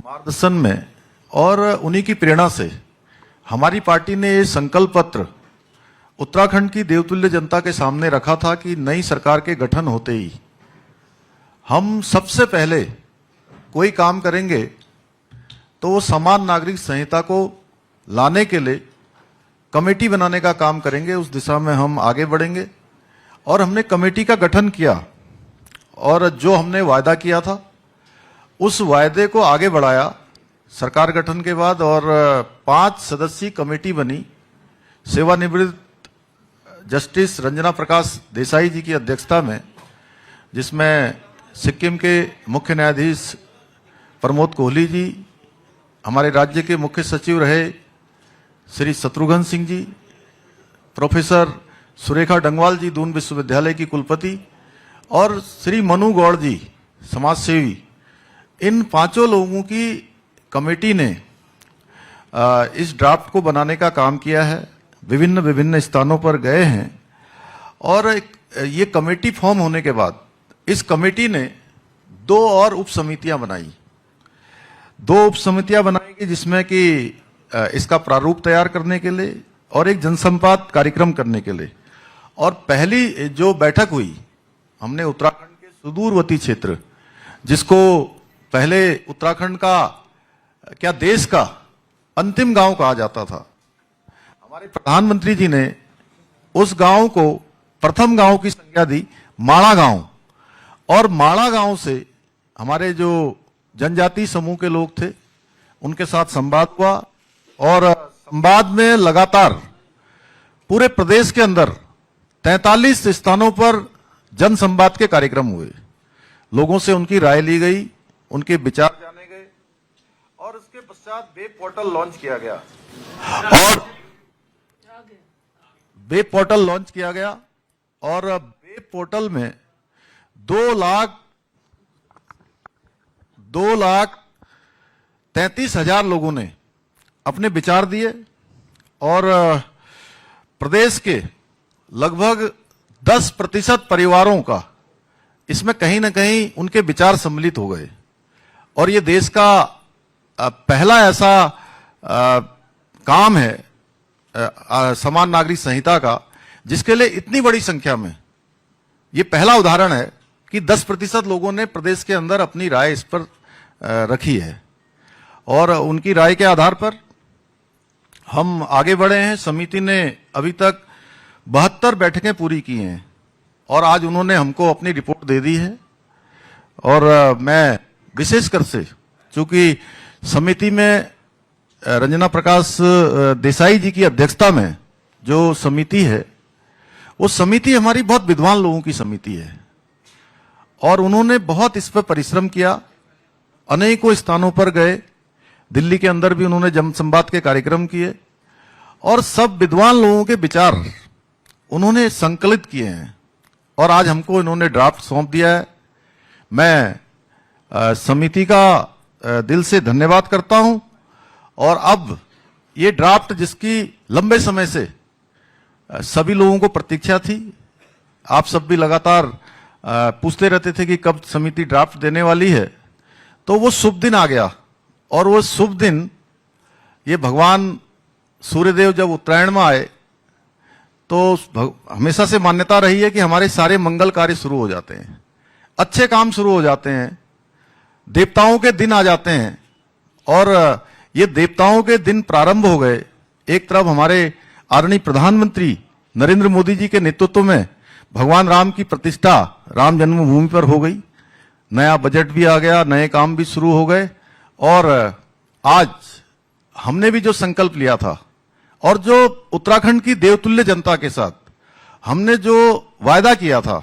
मार्गदर्शन में और उन्हीं की प्रेरणा से हमारी पार्टी ने ये संकल्प पत्र उत्तराखंड की देवतुल्य जनता के सामने रखा था कि नई सरकार के गठन होते ही हम सबसे पहले कोई काम करेंगे तो वो समान नागरिक संहिता को लाने के लिए कमेटी बनाने का काम करेंगे। उस दिशा में हम आगे बढ़ेंगे और हमने कमेटी का गठन किया और जो हमने वायदा किया था उस वायदे को आगे बढ़ाया सरकार गठन के बाद और 5 सदस्यीय कमेटी बनी। सेवानिवृत्त जस्टिस रंजना प्रकाश देसाई जी की अध्यक्षता में, जिसमें सिक्किम के मुख्य न्यायाधीश प्रमोद कोहली जी, हमारे राज्य के मुख्य सचिव रहे श्री शत्रुघ्न सिंह जी, प्रोफेसर सुरेखा डंगवाल जी दून विश्वविद्यालय की कुलपति और श्री मनु गौड़ जी समाजसेवी, इन 5 लोगों की कमेटी ने इस ड्राफ्ट को बनाने का काम किया है। विभिन्न स्थानों पर गए हैं और ये कमेटी फॉर्म होने के बाद इस कमेटी ने 2 और उप समितियां बनाई। 2 उप समितियां बनाएगी जिसमें कि इसका प्रारूप तैयार करने के लिए और एक जनसंवाद कार्यक्रम करने के लिए। और पहली जो बैठक हुई, हमने उत्तराखंड के सुदूरवर्ती क्षेत्र, जिसको पहले उत्तराखंड का क्या देश का अंतिम गांव कहा जाता था, हमारे प्रधानमंत्री जी ने उस गांव को प्रथम गांव की संज्ञा दी माणा गांव। और माणा गांव से हमारे जो जनजाति समूह के लोग थे उनके साथ संवाद हुआ और संवाद में लगातार पूरे प्रदेश के अंदर 43 स्थानों पर जन संवाद के कार्यक्रम हुए। लोगों से उनकी राय ली गई, उनके विचार जाने गए और उसके पश्चात वेब पोर्टल लॉन्च किया गया और वेब पोर्टल लॉन्च किया गया और वेब पोर्टल में 2,33,000 लोगों ने अपने विचार दिए और प्रदेश के लगभग 10% परिवारों का इसमें कहीं ना कहीं उनके विचार सम्मिलित हो गए। और ये देश का पहला ऐसा काम है समान नागरिक संहिता का, जिसके लिए इतनी बड़ी संख्या में, ये पहला उदाहरण है कि 10% लोगों ने प्रदेश के अंदर अपनी राय इस पर रखी है और उनकी राय के आधार पर हम आगे बढ़े हैं। समिति ने अभी तक 72 बैठकें पूरी की हैं और आज उन्होंने हमको अपनी रिपोर्ट दे दी है। और मैं विशेषकर से, चूंकि समिति में रंजना प्रकाश देसाई जी की अध्यक्षता में जो समिति है, वो समिति हमारी बहुत विद्वान लोगों की समिति है और उन्होंने बहुत इस पर परिश्रम किया अनेकों स्थानों पर गए, दिल्ली के अंदर भी उन्होंने जनसंवाद के कार्यक्रम किए और सब विद्वान लोगों के विचार उन्होंने संकलित किए हैं और आज हमको इन्होंने ड्राफ्ट सौंप दिया है। मैं समिति का दिल से धन्यवाद करता हूं और अब ये ड्राफ्ट जिसकी लंबे समय से सभी लोगों को प्रतीक्षा थी, आप सब भी लगातार पूछते रहते थे कि कब समिति ड्राफ्ट देने वाली है, तो वो शुभ दिन आ गया। और वो शुभ दिन, ये भगवान सूर्यदेव जब उत्तरायण में आए तो हमेशा से मान्यता रही है कि हमारे सारे मंगल कार्य शुरू हो जाते हैं, अच्छे काम शुरू हो जाते हैं, देवताओं के दिन आ जाते हैं। और ये देवताओं के दिन प्रारंभ हो गए। एक तरफ हमारे आदरणीय प्रधानमंत्री नरेंद्र मोदी जी के नेतृत्व में भगवान राम की प्रतिष्ठा राम जन्मभूमि पर हो गई, नया बजट भी आ गया, नए काम भी शुरू हो गए। और आज हमने भी जो संकल्प लिया था और जो उत्तराखंड की देवतुल्य जनता के साथ हमने जो वायदा किया था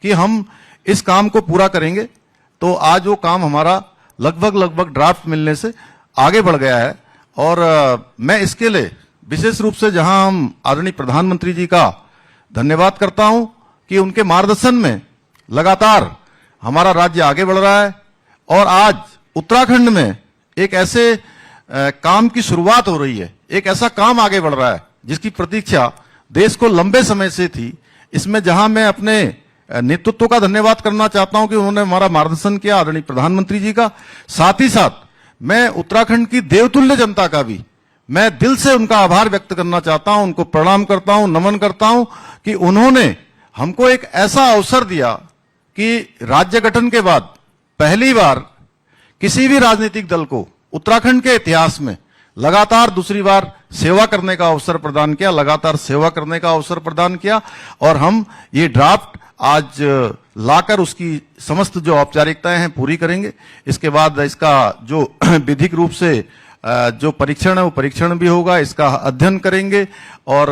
कि हम इस काम को पूरा करेंगे, तो आज वो काम हमारा लगभग ड्राफ्ट मिलने से आगे बढ़ गया है। और मैं इसके लिए विशेष रूप से जहां हम आदरणीय प्रधानमंत्री जी का धन्यवाद करता हूं कि उनके मार्गदर्शन में लगातार हमारा राज्य आगे बढ़ रहा है और आज उत्तराखंड में एक ऐसे काम की शुरुआत हो रही है, एक ऐसा काम आगे बढ़ रहा है जिसकी प्रतीक्षा देश को लंबे समय से थी। इसमें जहां मैं अपने नेतृत्व का धन्यवाद करना चाहता हूं कि उन्होंने हमारा मार्गदर्शन किया, आदरणीय प्रधानमंत्री जी का, साथ ही साथ मैं उत्तराखंड की देवतुल्य जनता का भी मैं दिल से उनका आभार व्यक्त करना चाहता हूं, उनको प्रणाम करता हूं, नमन करता हूं कि उन्होंने हमको एक ऐसा अवसर दिया कि राज्य गठन के बाद पहली बार किसी भी राजनीतिक दल को उत्तराखंड के इतिहास में लगातार दूसरी बार सेवा करने का अवसर प्रदान किया, लगातार सेवा करने का अवसर प्रदान किया। और हम ये ड्राफ्ट आज लाकर उसकी समस्त जो औपचारिकताएं हैं पूरी करेंगे। इसके बाद इसका जो विधिक रूप से जो परीक्षण है वो परीक्षण भी होगा, इसका अध्ययन करेंगे और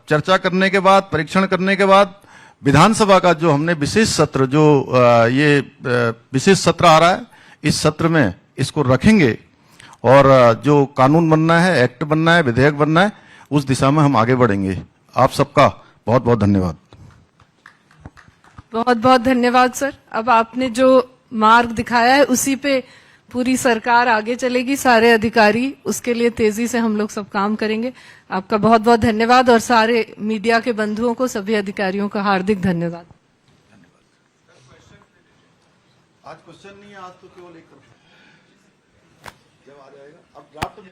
चर्चा करने के बाद, परीक्षण करने के बाद विधानसभा का जो हमने विशेष सत्र, जो ये विशेष सत्र आ रहा है, इस सत्र में इसको रखेंगे और जो कानून बनना है, एक्ट बनना है, विधेयक बनना है, उस दिशा में हम आगे बढ़ेंगे। आप सबका बहुत बहुत धन्यवाद। बहुत बहुत धन्यवाद सर। अब आपने जो मार्ग दिखाया है उसी पे पूरी सरकार आगे चलेगी, सारे अधिकारी उसके लिए तेजी से हम लोग सब काम करेंगे। आपका बहुत बहुत धन्यवाद और सारे मीडिया के बंधुओं को, सभी अधिकारियों का हार्दिक धन्यवाद। आज क्वेश्चन नहीं है, आज तो केवल एक जब आ जाएगा। अब ड्राफ्ट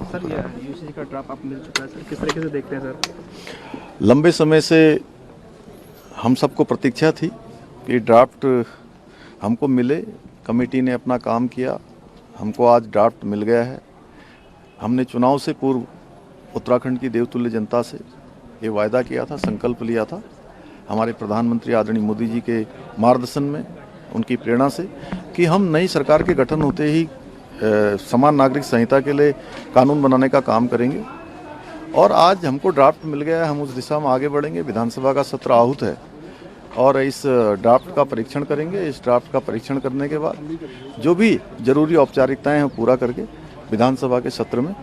सर, ये यूसीसी का ड्राफ्ट आप मिल चुका है सर, किस तरीके से देखते हैं सर? लंबे समय से हम सबको प्रतीक्षा थी कि ड्राफ्ट हमको मिले, कमेटी ने अपना काम किया, हमको आज ड्राफ्ट मिल गया है। हमने चुनाव से पूर्व उत्तराखंड की देवतुल्य जनता से ये वायदा किया था, संकल्प लिया था, हमारे प्रधानमंत्री आदरणीय मोदी जी के मार्गदर्शन में, उनकी प्रेरणा से, कि हम नई सरकार के गठन होते ही समान नागरिक संहिता के लिए कानून बनाने का काम करेंगे। और आज हमको ड्राफ्ट मिल गया है, हम उस दिशा में आगे बढ़ेंगे। विधानसभा का सत्र आहूत है और इस ड्राफ्ट का परीक्षण करेंगे। इस ड्राफ्ट का परीक्षण करने के बाद जो भी जरूरी औपचारिकताएं हैं पूरा करके विधानसभा के सत्र में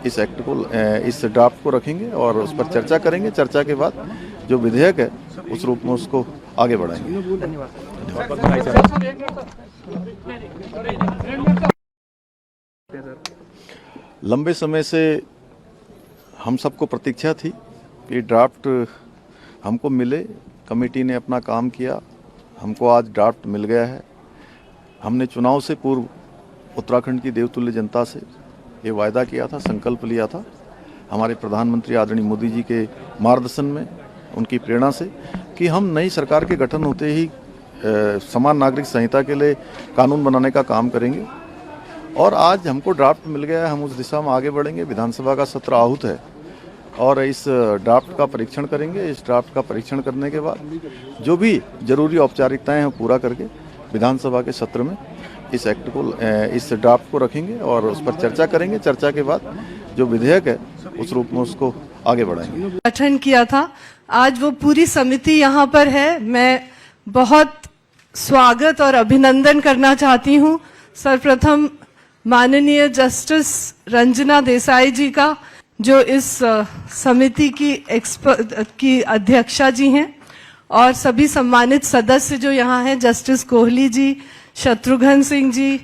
इस एक्ट को, इस ड्राफ्ट को रखेंगे और उस पर चर्चा करेंगे। चर्चा के बाद जो विधेयक है उस रूप में उसको आगे बढ़ाएंगे। लंबे समय से हम सबको प्रतीक्षा थी कि ड्राफ्ट हमको मिले, कमेटी ने अपना काम किया, हमको आज ड्राफ्ट मिल गया है। हमने चुनाव से पूर्व उत्तराखंड की देवतुल्य जनता से ये वायदा किया था, संकल्प लिया था, हमारे प्रधानमंत्री आदरणीय मोदी जी के मार्गदर्शन में, उनकी प्रेरणा से, कि हम नई सरकार के गठन होते ही समान नागरिक संहिता के लिए कानून बनाने का काम करेंगे। और आज हमको ड्राफ्ट मिल गया है, हम उस दिशा में आगे बढ़ेंगे। विधानसभा का सत्र आहूत है और इस ड्राफ्ट का परीक्षण करेंगे। इस ड्राफ्ट का परीक्षण करने के बाद जो भी जरूरी औपचारिकताएं हैं पूरा करके विधानसभा के सत्र में इस एक्ट को, इस ड्राफ्ट को रखेंगे और उस पर चर्चा करेंगे। चर्चा के बाद जो विधेयक है उस रूप में उसको आगे बढ़ाएंगे। गठन किया था, आज वो पूरी समिति यहाँ पर है। मैं बहुत स्वागत और अभिनंदन करना चाहती हूँ सर्वप्रथम माननीय जस्टिस रंजना देसाई जी का, जो इस समिति की अध्यक्षा जी हैं, और सभी सम्मानित सदस्य जो यहाँ हैं, जस्टिस कोहली जी, शत्रुघ्न सिंह जी,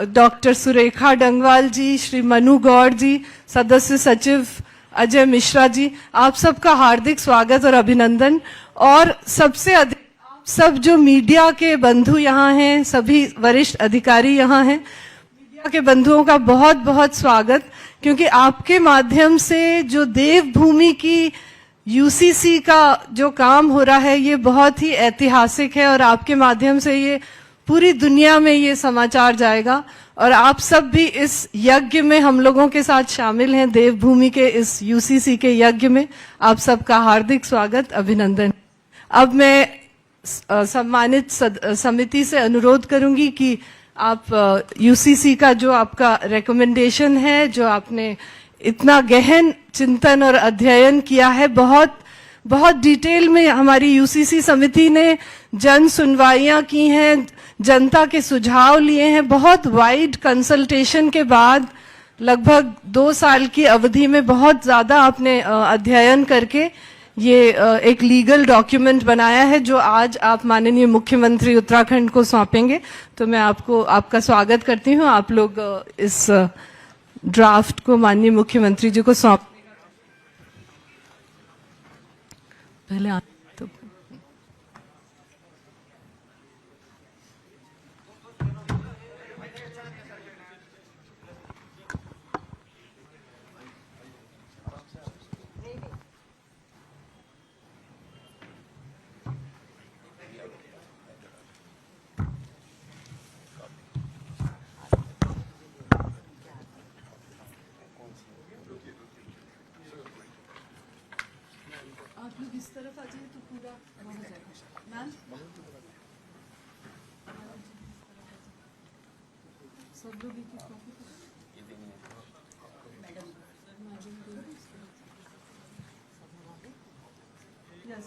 डॉक्टर सुरेखा डंगवाल जी, श्री मनु गौड़ जी, सदस्य सचिव अजय मिश्रा जी, आप सबका हार्दिक स्वागत और अभिनंदन। और सबसे अधिक सब जो मीडिया के बंधु यहाँ हैं, सभी वरिष्ठ अधिकारी यहाँ हैं, मीडिया के बंधुओं का बहुत बहुत स्वागत, क्योंकि आपके माध्यम से जो देवभूमि की यूसीसी का जो काम हो रहा है ये बहुत ही ऐतिहासिक है, और आपके माध्यम से ये पूरी दुनिया में ये समाचार जाएगा। और आप सब भी इस यज्ञ में हम लोगों के साथ शामिल हैं, देवभूमि के इस यूसीसी के यज्ञ में आप सबका हार्दिक स्वागत, अभिनंदन। अब मैं सम्मानित समिति से अनुरोध करूंगी कि आप यूसीसी का जो आपका रिकमेंडेशन है, जो आपने इतना गहन चिंतन और अध्ययन किया है, बहुत बहुत डिटेल में हमारी यूसीसी समिति ने जन सुनवाइयां की हैं, जनता के सुझाव लिए हैं। बहुत वाइड कंसल्टेशन के बाद लगभग 2 साल की अवधि में बहुत ज्यादा आपने अध्ययन करके ये एक लीगल डॉक्यूमेंट बनाया है, जो आज आप माननीय मुख्यमंत्री उत्तराखंड को सौंपेंगे। तो मैं आपका स्वागत करती हूँ। आप लोग इस ड्राफ्ट को माननीय मुख्यमंत्री जी को सौंप पहले तो आप लोग इस तरफ आ जाइए तो पूरा हो जाएगा। मैम सब लोग एक कॉपी यस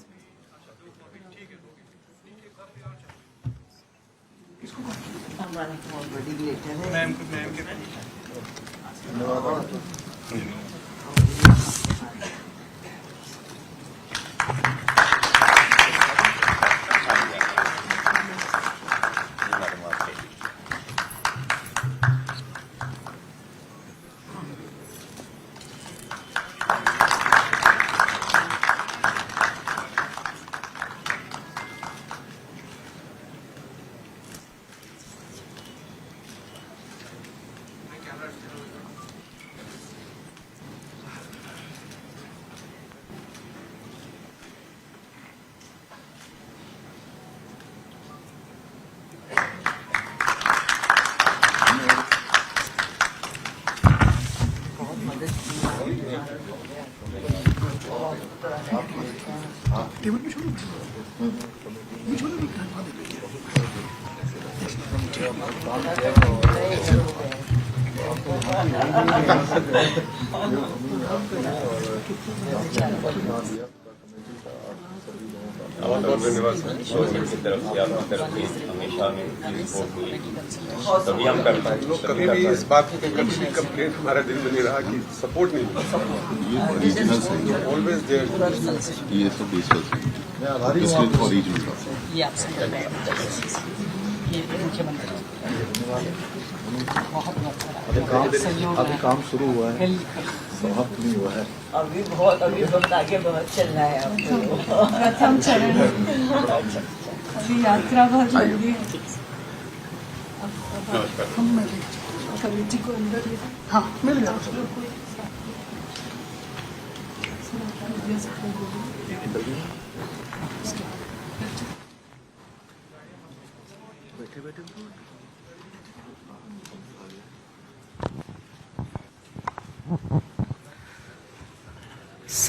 बहुत बहुत धन्यवाद सर। गवर्नमेंट की तरफ से आपकी तरफ से हमेशा हमें रिपोर्ट हुई, तभी हम करते हैं। लोग कभी भी इस बात की कंप्लेंट हमारे दिल में नहीं रहा कि सपोर्ट नहीं मिला। ये ओरिजिनल है, ऑलवेज देयर। ये सब डिजिटल है, इसलिए ओरिजिनल है। ये आपसे ये मुख्यमंत्री बहुत सहयोग अभी काम शुरू हुआ है, समाप्त नहीं हुआ है। अभी बहुत आगे बहुत चलना है आपको। प्रथम चरण अभी यात्रा बहुत लंबी है। हम कमेटी को अंदर ले हाँ मिल गया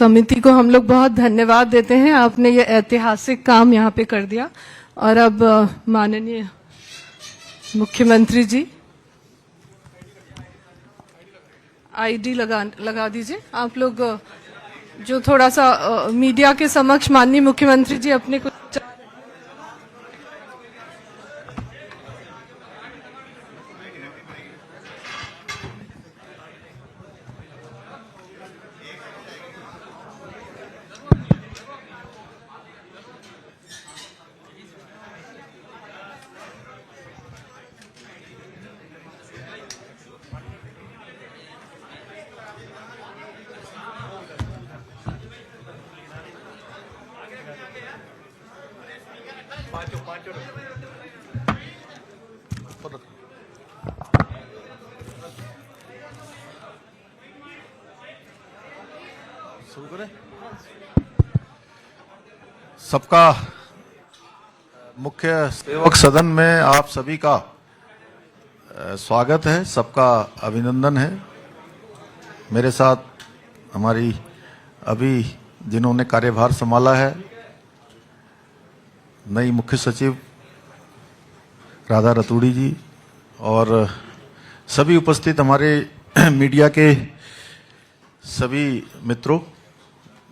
समिति को हम लोग बहुत धन्यवाद देते हैं, आपने ये ऐतिहासिक काम यहाँ पे कर दिया। और अब माननीय मुख्यमंत्री जी आईडी लगा दीजिए। आप लोग जो थोड़ा सा मीडिया के समक्ष माननीय मुख्यमंत्री जी अपने कुछ शुरू करें। सबका मुख्य सेवक सदन में आप सभी का स्वागत है, सबका अभिनंदन है। मेरे साथ हमारी अभी जिन्होंने कार्यभार संभाला है नई मुख्य सचिव राधा रतूड़ी जी और सभी उपस्थित हमारे मीडिया के सभी मित्रों,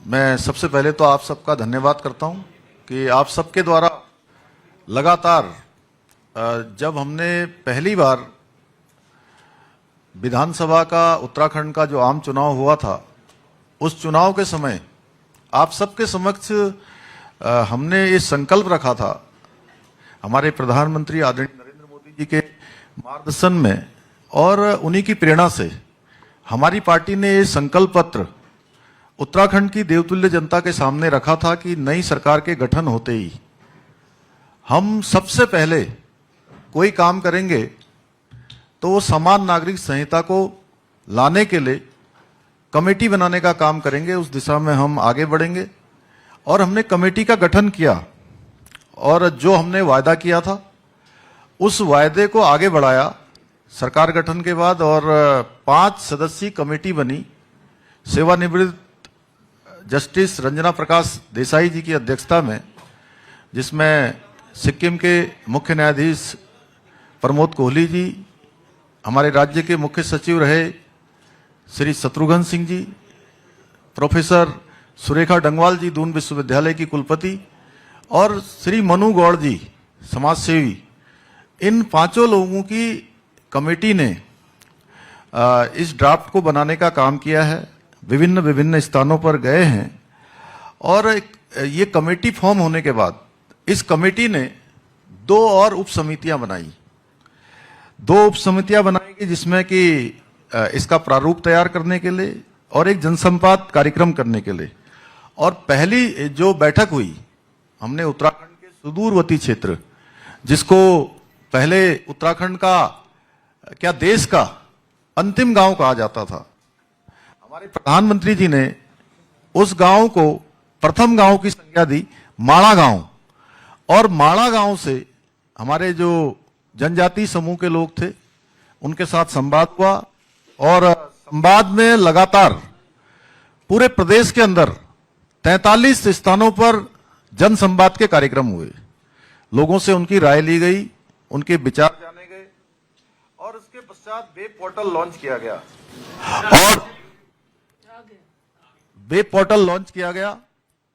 मैं सबसे पहले तो आप सबका धन्यवाद करता हूं कि आप सबके द्वारा लगातार जब हमने पहली बार विधानसभा का उत्तराखंड का जो आम चुनाव हुआ था, उस चुनाव के समय आप सबके समक्ष हमने ये संकल्प रखा था, हमारे प्रधानमंत्री आदरणीय नरेंद्र मोदी जी के मार्गदर्शन में और उन्हीं की प्रेरणा से हमारी पार्टी ने ये संकल्प पत्र उत्तराखंड की देवतुल्य जनता के सामने रखा था कि नई सरकार के गठन होते ही हम सबसे पहले कोई काम करेंगे तो वो समान नागरिक संहिता को लाने के लिए कमेटी बनाने का काम करेंगे। उस दिशा में हम आगे बढ़ेंगे और हमने कमेटी का गठन किया और जो हमने वायदा किया था उस वायदे को आगे बढ़ाया सरकार गठन के बाद और 5 सदस्यीय कमेटी बनी। सेवानिवृत्त जस्टिस रंजना प्रकाश देसाई जी की अध्यक्षता में, जिसमें सिक्किम के मुख्य न्यायाधीश प्रमोद कोहली जी, हमारे राज्य के मुख्य सचिव रहे श्री शत्रुघ्न सिंह जी, प्रोफेसर सुरेखा डंगवाल जी दून विश्वविद्यालय की कुलपति और श्री मनु गौड़ जी समाजसेवी, इन 5 लोगों की कमेटी ने इस ड्राफ्ट को बनाने का काम किया है। विभिन्न स्थानों पर गए हैं और ये कमेटी फॉर्म होने के बाद इस कमेटी ने 2 और उप समितियां बनाई। 2 उप समितियां बनाई जिसमें कि इसका प्रारूप तैयार करने के लिए और एक जनसंवाद कार्यक्रम करने के लिए। और पहली जो बैठक हुई, हमने उत्तराखंड के सुदूरवर्ती क्षेत्र, जिसको पहले उत्तराखंड का क्या देश का अंतिम गांव कहा जाता था, हमारे प्रधानमंत्री जी ने उस गांव को प्रथम गांव की संज्ञा दी माणा गांव। और माणा गांव से हमारे जो जनजातीय समूह के लोग थे उनके साथ संवाद हुआ और संवाद में लगातार पूरे प्रदेश के अंदर 43 स्थानों पर जन संवाद के कार्यक्रम हुए। लोगों से उनकी राय ली गई, उनके विचार जाने गए और उसके पश्चात वेब पोर्टल लॉन्च किया गया और वेब पोर्टल लॉन्च किया गया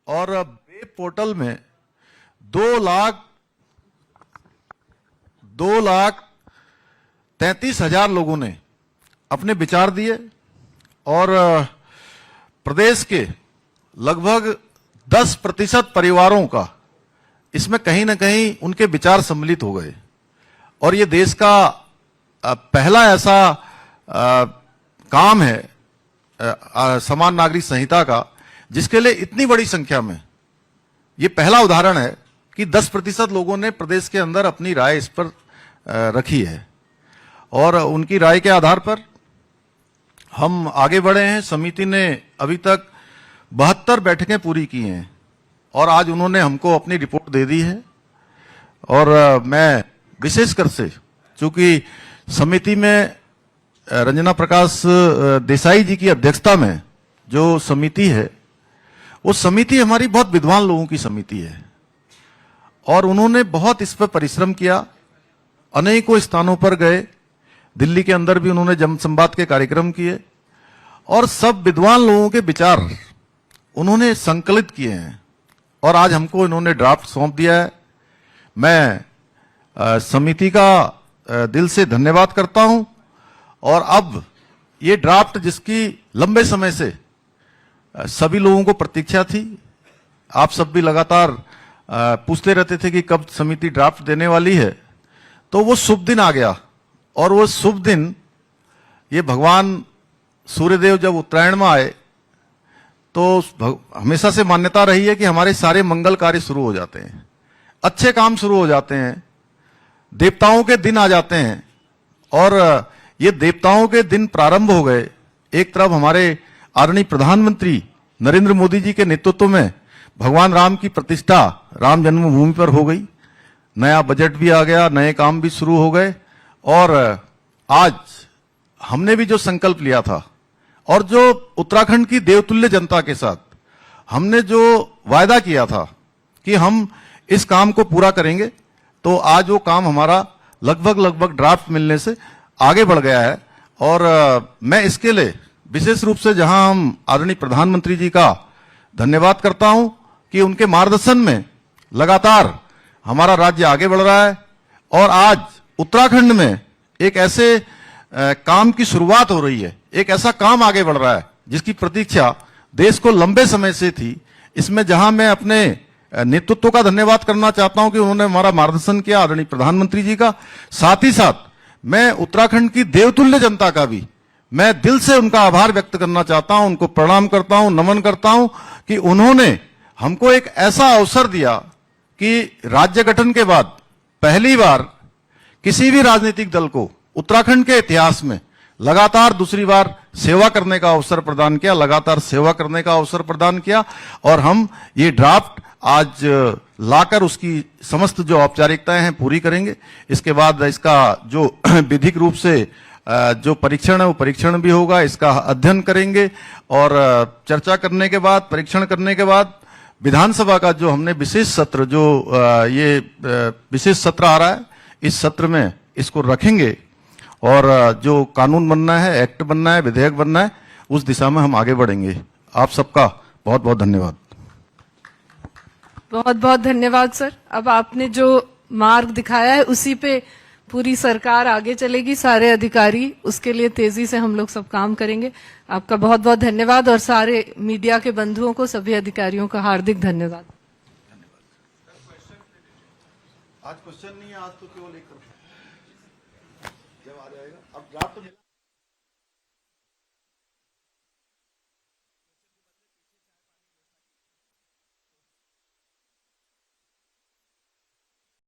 और वेब पोर्टल में 2,33,000 लोगों ने अपने विचार दिए और प्रदेश के लगभग 10% परिवारों का इसमें कहीं ना कहीं उनके विचार सम्मिलित हो गए। और ये देश का पहला ऐसा काम है समान नागरिक संहिता का, जिसके लिए इतनी बड़ी संख्या में, ये पहला उदाहरण है कि 10% लोगों ने प्रदेश के अंदर अपनी राय इस पर रखी है और उनकी राय के आधार पर हम आगे बढ़े हैं। समिति ने अभी तक 72 बैठकें पूरी की हैं और आज उन्होंने हमको अपनी रिपोर्ट दे दी है। और मैं विशेषकर से, चूंकि समिति में रंजना प्रकाश देसाई जी की अध्यक्षता में जो समिति है, वो समिति हमारी बहुत विद्वान लोगों की समिति है और उन्होंने बहुत इस पर परिश्रम किया, अनेकों स्थानों पर गए, दिल्ली के अंदर भी उन्होंने जनसंवाद के कार्यक्रम किए और सब विद्वान लोगों के विचार उन्होंने संकलित किए हैं और आज हमको इन्होंने ड्राफ्ट सौंप दिया है। मैं समिति का दिल से धन्यवाद करता हूं और अब ये ड्राफ्ट जिसकी लंबे समय से सभी लोगों को प्रतीक्षा थी, आप सब भी लगातार पूछते रहते थे कि कब समिति ड्राफ्ट देने वाली है, तो वो शुभ दिन आ गया और वो शुभ दिन ये भगवान सूर्यदेव जब उत्तरायण में आए तो हमेशा से मान्यता रही है कि हमारे सारे मंगल कार्य शुरू हो जाते हैं, अच्छे काम शुरू हो जाते हैं, देवताओं के दिन आ जाते हैं और ये देवताओं के दिन प्रारंभ हो गए। एक तरफ हमारे आदरणीय प्रधानमंत्री नरेंद्र मोदी जी के नेतृत्व में भगवान राम की प्रतिष्ठा राम जन्मभूमि पर हो गई, नया बजट भी आ गया, नए काम भी शुरू हो गए और आज हमने भी जो संकल्प लिया था और जो उत्तराखंड की देवतुल्य जनता के साथ हमने जो वायदा किया था कि हम इस काम को पूरा करेंगे, तो आज वो काम हमारा लगभग ड्राफ्ट मिलने से आगे बढ़ गया है और मैं इसके लिए विशेष रूप से जहां हम आदरणीय प्रधानमंत्री जी का धन्यवाद करता हूं कि उनके मार्गदर्शन में लगातार हमारा राज्य आगे बढ़ रहा है और आज उत्तराखंड में एक ऐसे काम की शुरुआत हो रही है, एक ऐसा काम आगे बढ़ रहा है जिसकी प्रतीक्षा देश को लंबे समय से थी। इसमें जहां मैं अपने नेतृत्व का धन्यवाद करना चाहता हूं कि उन्होंने हमारा मार्गदर्शन किया, आदरणीय प्रधानमंत्री जी का, साथ ही साथ मैं उत्तराखंड की देवतुल्य जनता का भी मैं दिल से उनका आभार व्यक्त करना चाहता हूं, उनको प्रणाम करता हूं, नमन करता हूं कि उन्होंने हमको एक ऐसा अवसर दिया कि राज्य गठन के बाद पहली बार किसी भी राजनीतिक दल को उत्तराखंड के इतिहास में लगातार दूसरी बार सेवा करने का अवसर प्रदान किया, लगातार सेवा करने का अवसर प्रदान किया और हम ये ड्राफ्ट आज लाकर उसकी समस्त जो औपचारिकताएं हैं पूरी करेंगे। इसके बाद इसका जो विधिक रूप से जो परीक्षण है वो परीक्षण भी होगा, इसका अध्ययन करेंगे और चर्चा करने के बाद, परीक्षण करने के बाद विधानसभा का जो हमने विशेष सत्र, जो ये विशेष सत्र आ रहा है, इस सत्र में इसको रखेंगे और जो कानून बनना है, एक्ट बनना है, विधेयक बनना है, उस दिशा में हम आगे बढ़ेंगे। आप सबका बहुत बहुत धन्यवाद। बहुत बहुत धन्यवाद सर। अब आपने जो मार्ग दिखाया है उसी पे पूरी सरकार आगे चलेगी, सारे अधिकारी, उसके लिए तेजी से हम लोग सब काम करेंगे। आपका बहुत बहुत धन्यवाद और सारे मीडिया के बंधुओं को, सभी अधिकारियों का हार्दिक धन्यवाद। आज क्वेश्चन नहीं है, आज तो केवल एक जब आ जाएगा अब ड्राफ्ट